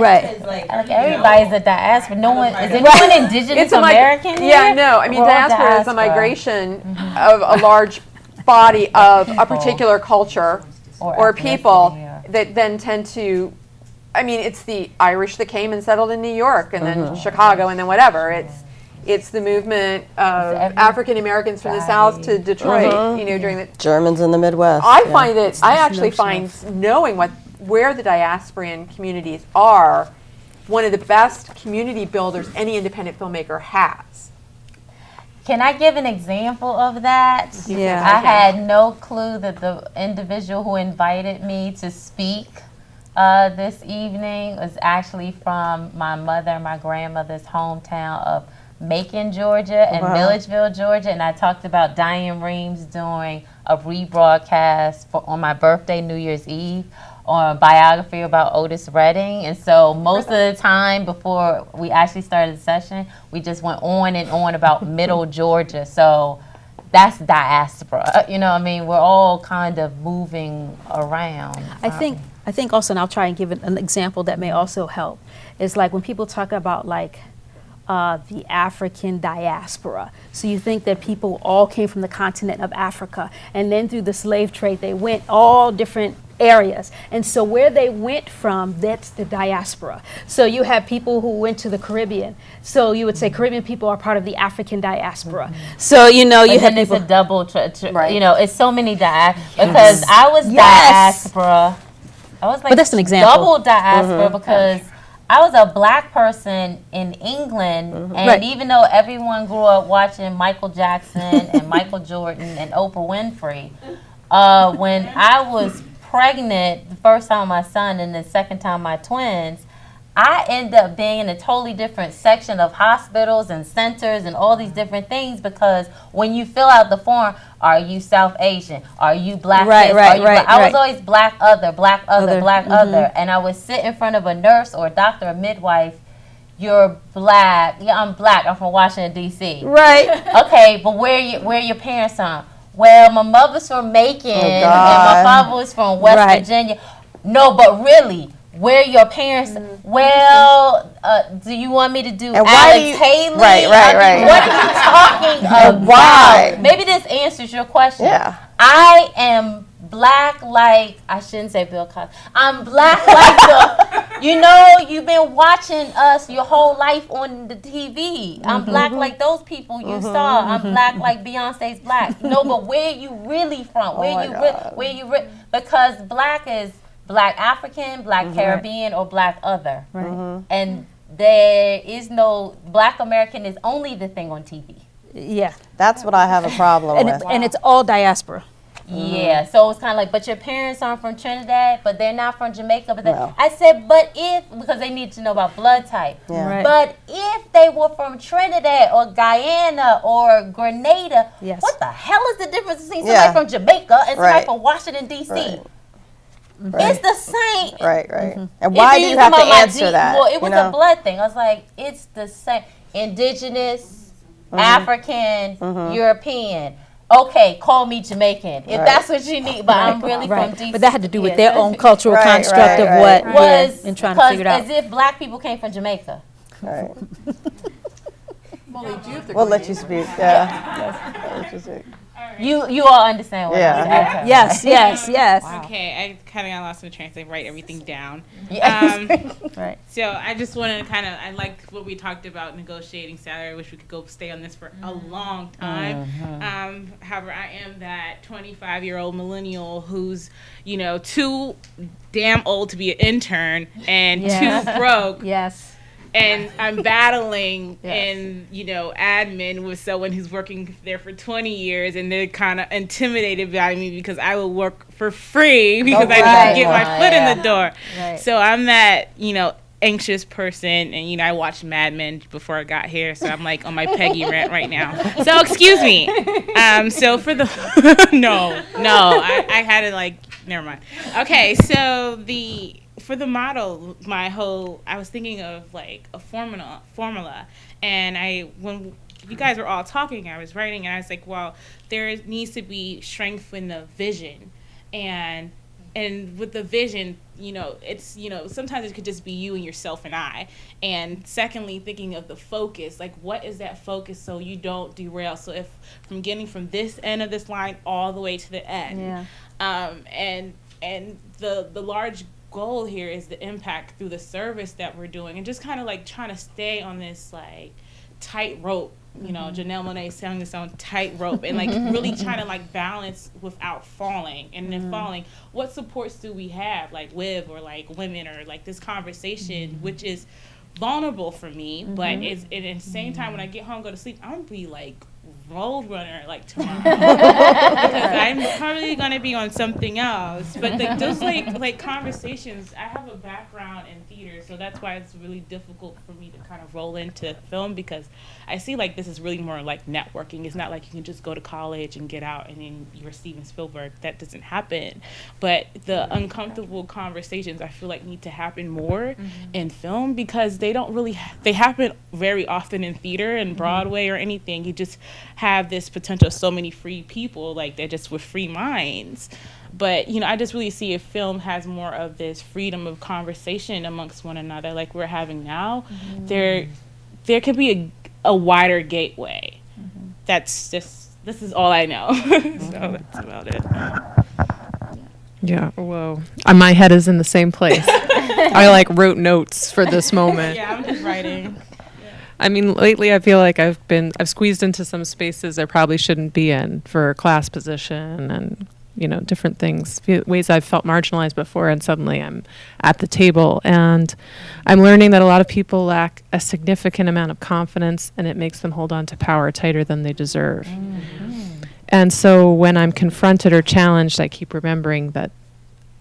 right. Like everybody's a diaspora. No one is anyone indigenous American here? Yeah, no. I mean, diaspora is a migration of a large body of a particular culture or people that then tend to. I mean, it's the Irish that came and settled in New York, and then Chicago, and then whatever. It's the movement of African Americans from the South to Detroit. During the Germans in the Midwest. I actually find knowing where the diasporan communities are one of the best community builders any independent filmmaker has. Can I give an example of that? Yeah. I had no clue that the individual who invited me to speak this evening was actually from my mother and my grandmother's hometown of Macon, Georgia, and Milledgeville, Georgia, and I talked about Diane Reams doing a rebroadcast on my birthday, New Year's Eve, on a biography about Otis Redding. And so most of the time before we actually started the session, we just went on and on about Middle Georgia. So that's diaspora. We're all kind of moving around. I think also, and I'll try and give an example that may also help. It's like when people talk about like the African diaspora. So you think that people all came from the continent of Africa, and then through the slave trade, they went all different areas. And so where they went from, that's the diaspora. So you have people who went to the Caribbean. So you would say Caribbean people are part of the African diaspora. So, you know, you have it's people. a double, Right. you know, it's so many because I was diaspora. I was like But that's an example. double diaspora because I was a black person in England, and Right. even though everyone grew up watching Michael Jackson and Michael Jordan and Oprah Winfrey, when I was pregnant the first time my son and the second time my twins, I ended up being in a totally different section of hospitals and centers and all these different things because when you fill out the form, are you South Asian? Are you black? Right, this? right, Are you right, black? I was right. always black other, black other, Other. black other. And I would sit in front of a nurse or a doctor or midwife. You're black. Yeah, I'm black. I'm from Washington, D.C. Right. Okay, but where are your parents from? Well, my mother's from Macon and my father was from West Right. Virginia. No, but really, where are your parents? Well, do you want me to do And why do Alex you- Haley? Right, right, right. What are you talking about? Why? Maybe this answers your question. Yeah. I am black like, I shouldn't say Bill Cosby. I'm black like the, you know, you've been watching us your whole life on the TV. I'm black like those people you saw. I'm black like Beyonce's black. No, but where you really from? Because black is black African, black Caribbean, or black other. Right. And there is no, black American is only the thing on TV. Yeah. That's what I have a problem with. And it's all diaspora. Yeah, so it's kind of like, but your parents aren't from Trinidad, but they're not from Jamaica. But No. I said, but if, because they need to know about blood type. Yeah. Right. But if they were from Trinidad or Guyana or Grenada, Yes. what the hell is the difference between somebody Yeah. from Jamaica and somebody Right. from Washington, D.C.? Right. It's the same. Right, right. And why do you have to answer that? Well, it was you know? a blood thing. I was like, it's the same. Indigenous, African, European. Okay, call me Jamaican if Right. that's what you need. But I'm really Right. from DC. But that had to do with Yeah, their that's- own cultural Right, construct of right, what right. was and trying to figure it out. as if black people came from Jamaica. Right. Well, they do have the We'll let you speak. Yeah. We'll let you speak. You all understand what Yeah. I'm saying? Okay. Yes, yes, yes. Okay, I kind of got lost in the translate. Write everything down. Right. So I just want to I like what we talked about negotiating salary. I wish we could go stay on this for a long time. However, I am that 25-year-old millennial who's, you know, too damn old to be an intern and too broke. Yes. And I'm battling in, you know, admin with someone who's working there for 20 years, and they're kind of intimidated by me because I will work for free because I need to get my foot in the door. Right. So I'm that, you know, anxious person, and, you know, I watched Mad Men before I got here, so I'm like on my Peggy rant right now. So excuse me. So for the no, I had to like, never mind. Okay, so for the model, I was thinking of like a formula, and when you guys were all talking, I was writing, and I was like, well, there needs to be strength in the vision, and with the vision, you know, it's, you know, sometimes it could just be you and yourself and I. And secondly, thinking of the focus, like what is that focus so you don't derail? So if from getting from this end of this line all the way to the end, and the large goal here is the impact through the service that we're doing, and just kind of like trying to stay on this like tight rope, you know, Janelle Monáe sang this on tight rope, and like really trying to like balance without falling. And then falling, what supports do we have, like WIFV or like women, or like this conversation, which is vulnerable for me, but it's at the same time when I get home, go to sleep, I'm gonna be like Road Runner like tomorrow because I'm probably gonna be on something else. But like those like conversations, I have a background in theater, so that's why it's really difficult for me to kind of roll into film, because I see like this is really more like networking. It's not like you can just go to college and get out and then you're Steven Spielberg. That doesn't happen. But the uncomfortable conversations I feel like need to happen more in film, because they don't really they happen very often in theater and Broadway or anything. You just have this potential of so many free people, like they're just with free minds. But, you know, I just really see if film has more of this freedom of conversation amongst one another like we're having now, there could be a wider gateway. That's just, this is all I know. So that's about it. Yeah, whoa. My head is in the same place. I like wrote notes for this moment. Yeah, I'm just writing. I mean, lately I feel like I've squeezed into some spaces I probably shouldn't be in for class position and, you know, different things, ways I've felt marginalized before, and suddenly I'm at the table. And I'm learning that a lot of people lack a significant amount of confidence, and it makes them hold on to power tighter than they deserve. And so when I'm confronted or challenged, I keep remembering that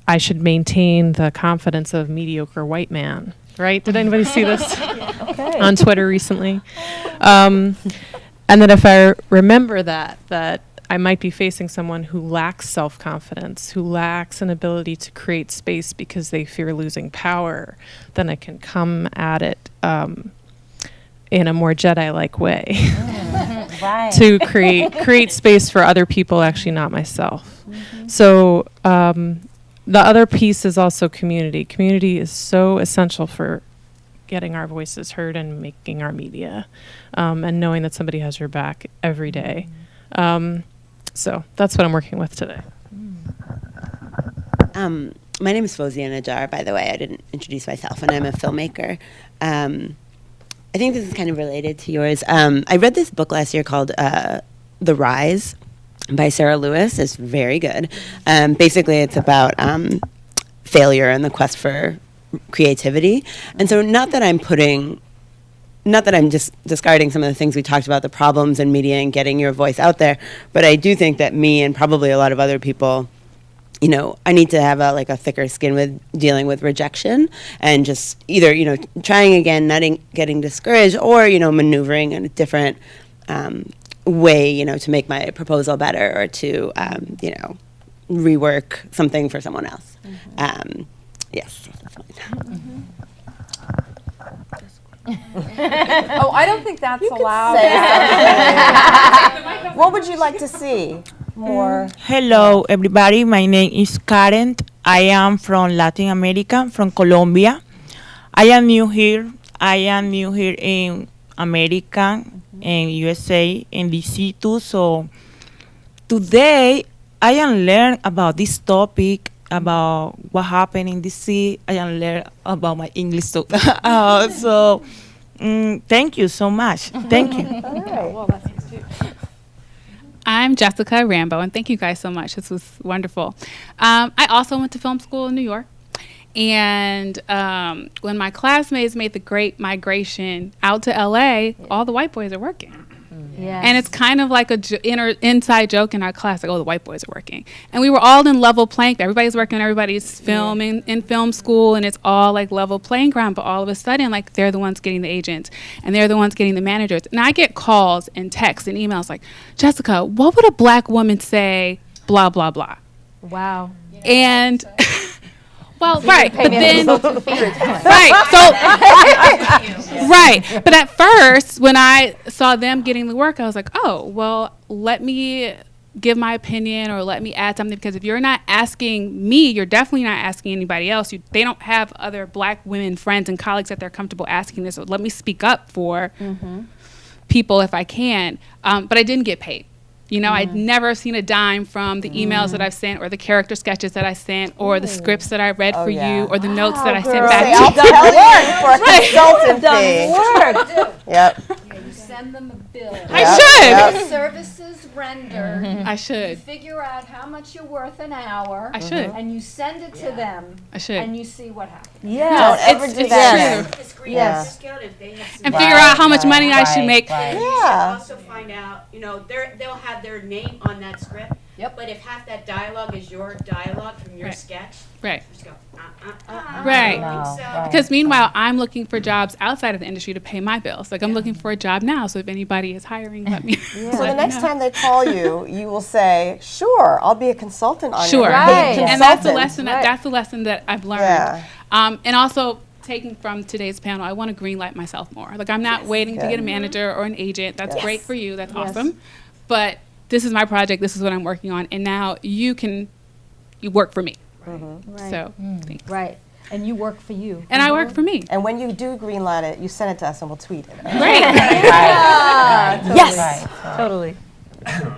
I should maintain the confidence of mediocre white man. Right? Did anybody see this on Twitter recently? And that if I remember that I might be facing someone who lacks self-confidence, who lacks an ability to create space because they fear losing power, then I can come at it in a more Jedi-like way to create space for other people, actually not myself. So the other piece is also community. Community is so essential for getting our voices heard and making our media, and knowing that somebody has your back every day. So that's what I'm working with today. My name is Fozia Najjar, by the way. I didn't introduce myself, and I'm a filmmaker. I think this is kind of related to yours. I read this book last year called The Rise by Sarah Lewis. It's very good. Basically, it's about failure and the quest for creativity. And so not that I'm just discarding some of the things we talked about, the problems in media and getting your voice out there, but I do think that me and probably a lot of other people, you know, I need to have a thicker skin with dealing with rejection and just either, you know, trying again, not getting discouraged, or, you know, maneuvering in a different way, you know, to make my proposal better, or to, you know, rework something for someone else. Yes. Oh, I don't think that's allowed. What would you like to see more? Hello, everybody. My name is Karen. I am from Latin America, from Colombia. I am new here. In America and USA and DC too. So today I am learn about this topic, about what happened in DC. I am learn about my English too. So thank you so much. Thank you. Well, that's nice too. I'm Jessica Rambo, and thank you guys so much. This was wonderful. I also went to film school in New York. And when my classmates made the great migration out to LA, all the white boys are working. Yes. And it's kind of like a inside joke in our class, like, oh, the white boys are working. And we were all in level playing. Everybody's working, everybody's filming in film school, and it's all like level playing ground. But all of a sudden, like, they're the ones getting the agents, and they're the ones getting the managers. And I get calls and texts and emails like, Jessica, what would a black woman say, blah, blah, blah. Wow. And... Well, right, but then, right, but at first, when I saw them getting the work, I was like, oh, well, let me give my opinion or let me add something, because if you're not asking me, you're definitely not asking anybody else. They don't have other black women friends and colleagues that they're comfortable asking this, so let me speak up for people if I can, but I didn't get paid. You know, I'd never seen a dime from the emails that I've sent, or the character sketches that I sent, or the scripts that I read for you, or the notes that I sent back to you. I've done work for a consultant fee. Yep. You send them a bill. I should. Services rendered. I should. You figure out how much you're worth an hour. I should. And you send it to them. I should. And you see what happens. Don't ever do that. Yes. And figure out how much money I should make. Yeah. Also find out, you know, they'll have their name on that script. Yep. But if half that dialogue is your dialogue from your sketch, right. Just go, Right. I think so. Because meanwhile, I'm looking for jobs outside of the industry to pay my bills. Like, I'm looking for a job now, so if anybody is hiring, let me. So the next time they call you, you will say, "Sure, I'll be a consultant on Sure, your and that's the lesson. That's the lesson that I've learned. Yeah. And also, taking from today's panel, I want to greenlight myself more. Like, I'm not waiting to get a manager or an agent. That's great for you. That's awesome. But this is my project. This is what I'm working on, and now you work for me. Right. So, Right. And you work for you. And I work for me. And when you do greenlight it, you send it to us and we'll tweet it. Great. Yes, totally.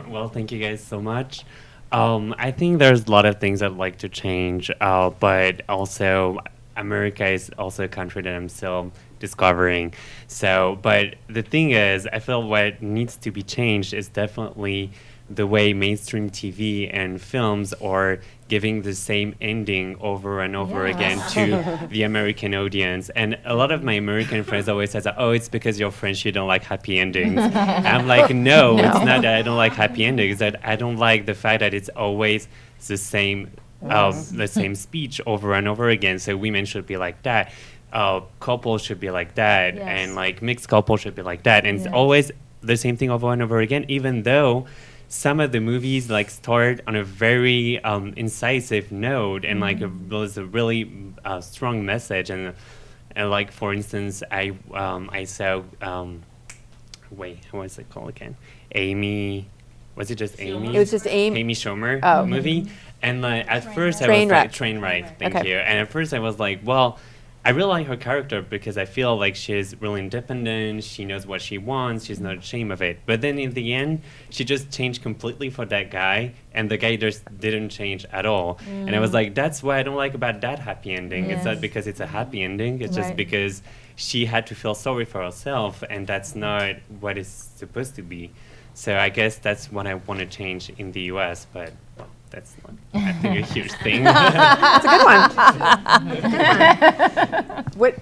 Well, thank you guys so much. I think there's a lot of things I'd like to change, but also America is also a country that I'm still discovering. So, but the thing is, I feel what needs to be changed is definitely the way mainstream TV and films are giving the same ending over and over again to the American audience. And a lot of my American friends always say, oh, it's because you're French, you don't like happy endings. I'm like, no, it's not that I don't like happy endings, that I don't like the fact that it's always the same speech over and over again. So women should be like that. Couples should be like that. Yes. And like mixed couples should be like that. And Yes. it's always the same thing over and over again, even though some of the movies like start on a very incisive note and like was a really strong message. And like for instance, I saw wait, what's it called again? Amy. Was it just Amy? It was just Amy Schumer movie. And like at first I was like, Trainwreck, thank you. And at first I was like, well, I really like her character because I feel like she's really independent, she knows what she wants, she's not ashamed of it. But then in the end, she just changed completely for that guy, and the guy just didn't change at all. And I was like, that's what I don't like about that happy ending. It's not because it's a happy ending, it's just because she had to feel sorry for herself, and that's not what it's supposed to be. So I guess that's what I want to change in the US, but well, that's not, I think, a huge thing. That's a good one.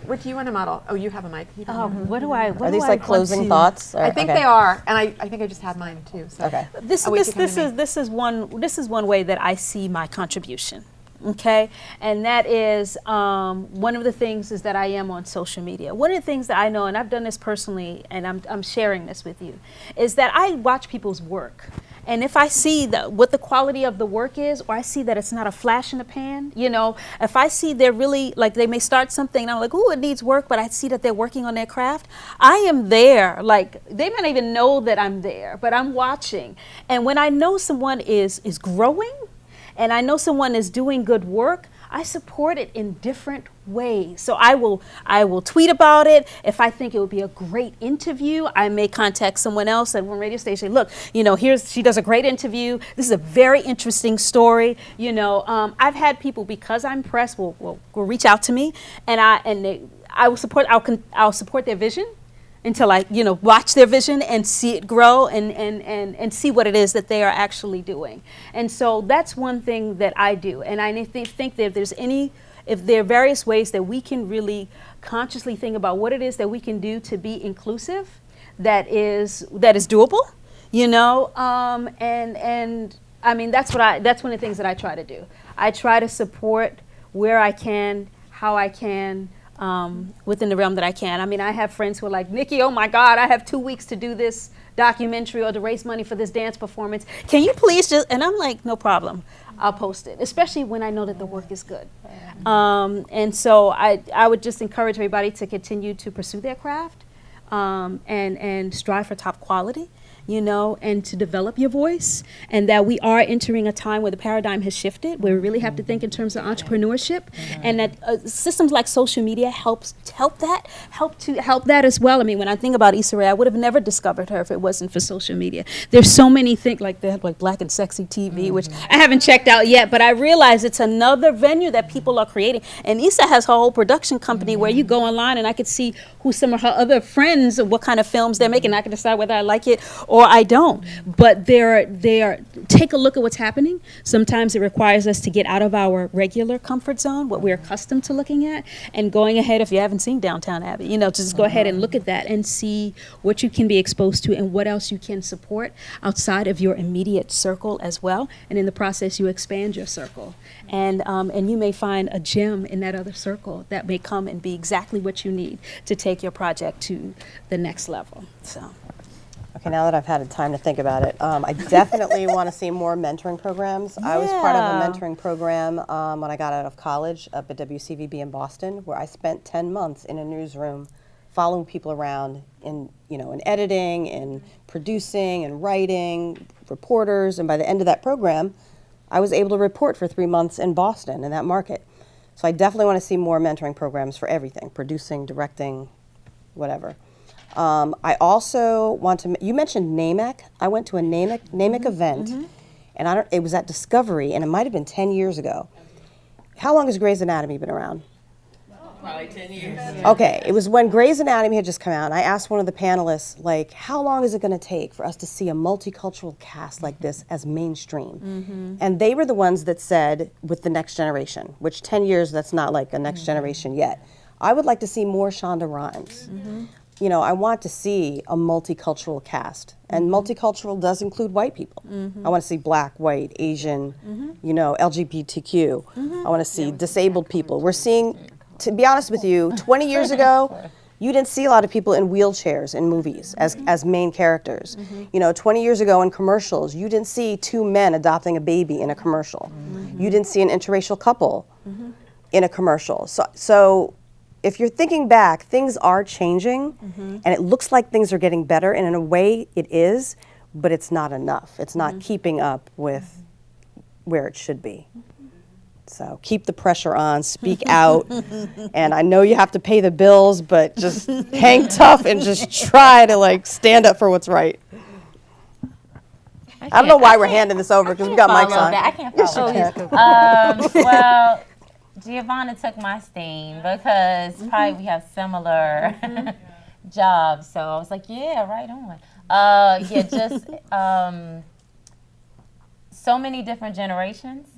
What do you want to model? Oh, you have a mic. You don't have What do I? What Are do these I like want closing to- thoughts? I think they are, and I think I just had mine too. So. Okay. This I'll wait to come to me. this is one way that I see my contribution. Okay, and that is one of the things is that I am on social media. One of the things that I know, and I've done this personally, and I'm sharing this with you, is that I watch people's work. And if I see what the quality of the work is, or I see that it's not a flash in the pan, you know, if I see they're really, like they may start something and I'm like, ooh, it needs work, but I see that they're working on their craft, I am there. Like, they may not even know that I'm there, but I'm watching. And when I know someone is growing, and I know someone is doing good work, I support it in different ways. So I will tweet about it. If I think it would be a great interview, I may contact someone else at one radio station. Look, you know, she does a great interview. This is a very interesting story. You know, I've had people, because I'm press, will reach out to me, and I'll support their vision until I, you know, watch their vision and see it grow and see what it is that they are actually doing. And so that's one thing that I do. And I think that if there are various ways that we can really consciously think about what it is that we can do to be inclusive, that is doable, you know, and I mean, that's one of the things that I try to do. I try to support where I can, how I can, within the realm that I can. I mean, I have friends who are like, Nikki, oh my God, I have 2 weeks to do this documentary or to raise money for this dance performance. Can you please just, and I'm like, no problem, I'll post it, especially when I know that the work is good. And so I would just encourage everybody to continue to pursue their craft and strive for top quality, you know, and to develop your voice, and that we are entering a time where the paradigm has shifted, where we really have to think in terms of entrepreneurship, and that systems like social media help that as well. I mean, when I think about Issa Rae, I would have never discovered her if it wasn't for social media. There's so many things, like they have like Black and Sexy TV, which I haven't checked out yet, but I realize it's another venue that people are creating. And Issa has her whole production company where you go online and I could see who some of her other friends, what kind of films they're making. I can decide whether I like it or I don't. But take a look at what's happening. Sometimes it requires us to get out of our regular comfort zone, what we're accustomed to looking at, and going ahead, if you haven't seen Downtown Abbey, you know, just go ahead and look at that and see what you can be exposed to and what else you can support outside of your immediate circle as well. And in the process, you expand your circle. And you may find a gem in that other circle that may come and be exactly what you need to take your project to the next level. So. Okay, now that I've had time to think about it, I definitely want to see more mentoring programs. I was part of a mentoring program when I got out of college up at WCVB in Boston, where I spent 10 months in a newsroom following people around in editing, in producing, and writing, reporters, and by the end of that program, I was able to report for 3 months in Boston in that market. So I definitely want to see more mentoring programs for everything, producing, directing, whatever. I also want to, you mentioned NAMEC. I went to a NAMEC event, and it was at Discovery, and it might have been 10 years ago. How long has Grey's Anatomy been around? Probably 10 years. Okay, it was when Grey's Anatomy had just come out, and I asked one of the panelists, like, how long is it going to take for us to see a multicultural cast like this as mainstream? And they were the ones that said, with the next generation, which 10 years, that's not like a next generation yet. I would like to see more Shonda Rhimes. You know, I want to see a multicultural cast, and multicultural does include white people. I want to see black, white, Asian, you know, LGBTQ. I want to see disabled people. We're seeing, to be honest with you, 20 years ago, you didn't see a lot of people in wheelchairs in movies as main characters. You know, 20 years ago in commercials, you didn't see two men adopting a baby in a commercial. You didn't see an interracial couple in a commercial. So if you're thinking back, things are changing, and it looks like things are getting better, and in a way it is, but it's not enough. It's not keeping up with where it should be. So keep the pressure on, speak out, and I know you have to pay the bills, but just hang tough and just try to like stand up for what's right. I don't know why we're handing this over because we got mics on. I can't follow Yes, you well, Giovanna took my steam because probably we have similar jobs. So I was like, yeah, right on. Yeah, just so many different generations.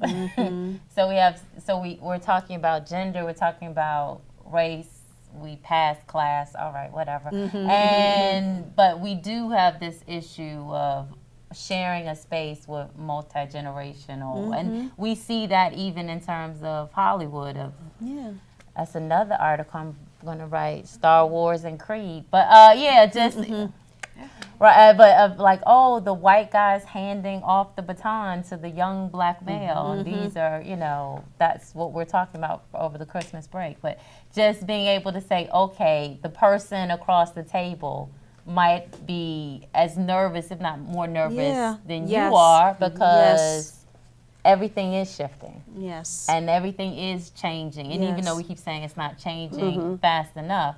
We're talking about gender, we're talking about race, we passed class, all right, whatever. But we do have this issue of sharing a space with multi-generational, and we see that even in terms of Hollywood. That's another article I'm going to write, Star Wars and Creed. But but like, oh, the white guy's handing off the baton to the young black male, and these are, you know, that's what we're talking about over the Christmas break. But just being able to say, okay, the person across the table might be as nervous, if not more nervous than you are, because everything is shifting. And everything is changing. And even though we keep saying it's not changing fast enough,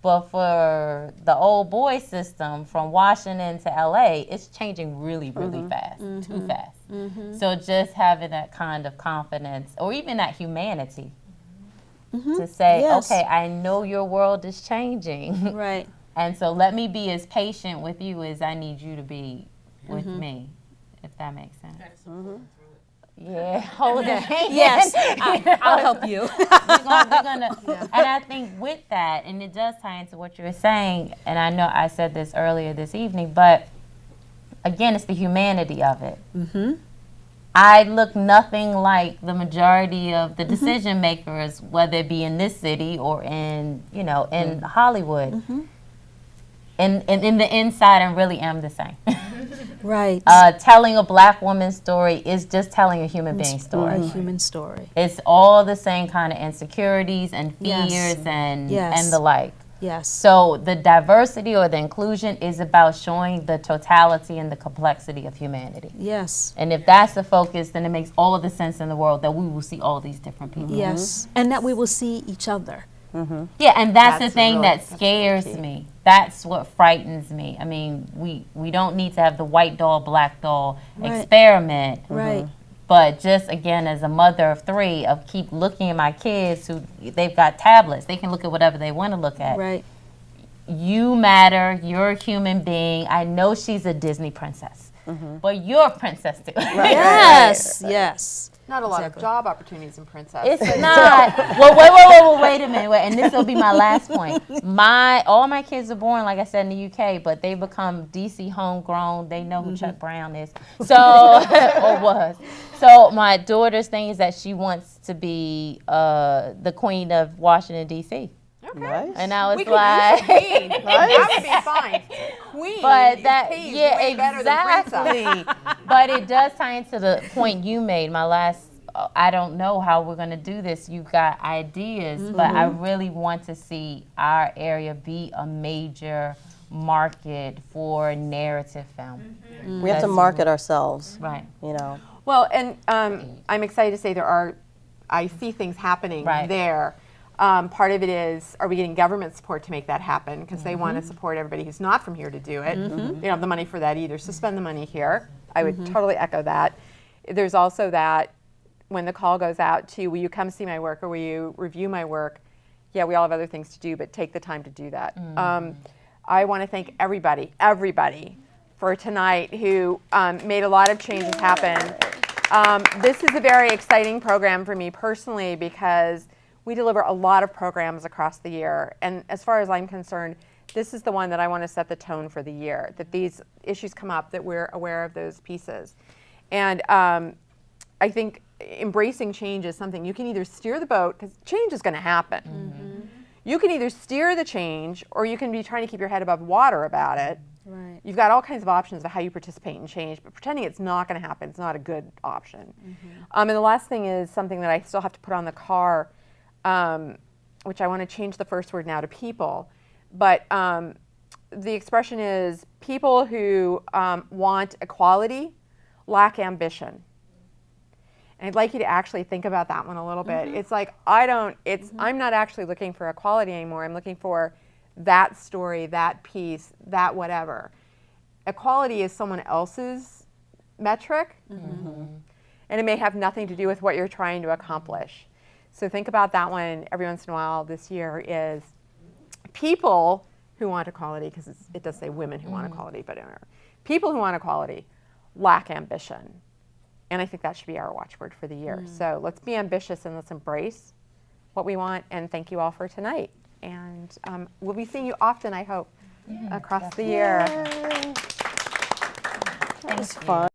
but for the old boy system from Washington to LA, it's changing really, really fast, too fast. So just having that kind of confidence, or even that humanity, to say, okay, I know your world is changing. Right. And so let me be as patient with you as I need you to be with me, if that makes sense. Yeah, hold it. Yes, I'll help you. we're gonna and I think with that, and it does tie into what you were saying, and I know I said this earlier this evening, but again, it's the humanity of it. I look nothing like the majority of the decision makers, whether it be in this city or in, you know, in Hollywood. And in the inside, I really am the same. Right. Telling a black woman's story is just telling a human being's story. A human story. It's all the same kind of insecurities and fears and the like. Yes. So the diversity or the inclusion is about showing the totality and the complexity of humanity. Yes. And if that's the focus, then it makes all of the sense in the world that we will see all these different people. Yes. And that we will see each other. Yeah, and that's the thing that scares me. That's what frightens me. I mean, we don't need to have the white doll, black doll experiment. Right. But just, again, as a mother of 3, of keep looking at my kids who, they've got tablets. They can look at whatever they want to look at. Right. You matter. You're a human being. I know she's a Disney princess. But you're a princess, too. Yes, yes. Not a lot of job opportunities in Princess. It's not. Well, wait a minute. And this will be my last point. All my kids are born, like I said, in the UK, but they become DC homegrown. They know who Chuck Brown is. So, or was. So my daughter's thing is that she wants to be the queen of Washington, D.C. Okay. Nice. And I was We could like, use a queen. That would be fine. Queen. But that, pays yeah, way better than exactly. princess. But it does tie into the point you made. My last, I don't know how we're going to do this. You've got ideas, but I really want to see our area be a major market for narrative film. We have to market ourselves. Right. You know. Well, and I'm excited to say there are I see things happening Right. there. Part of it is, are we getting government support to make that happen? Because they want to support everybody who's not from here to do it. They don't have the money for that either, so spend the money here. I would totally echo that. There's also that when the call goes out to, will you come see my work or will you review my work? Yeah, we all have other things to do, but take the time to do that. I want to thank everybody for tonight who made a lot of changes happen. This is a very exciting program for me personally because we deliver a lot of programs across the year. And as far as I'm concerned, this is the one that I want to set the tone for the year, that these issues come up, that we're aware of those pieces. And I think embracing change is something you can either steer the boat, because change is going to happen. You can either steer the change or you can be trying to keep your head above water about it. Right. You've got all kinds of options of how you participate in change, but pretending it's not going to happen is not a good option. And the last thing is something that I still have to put on the car, which I want to change the first word now to people. But the expression is people who want equality lack ambition. And I'd like you to actually think about that one a little bit. It's like, I'm not actually looking for equality anymore. I'm looking for that story, that piece, that whatever. Equality is someone else's metric, and it may have nothing to do with what you're trying to accomplish. So think about that one every once in a while this year is people who want equality, because it does say women who want equality, but people who want equality lack ambition. And I think that should be our watchword for the year. So let's be ambitious and let's embrace what we want. And thank you all for tonight. And we'll be seeing you often, I hope, across the year. That was fun.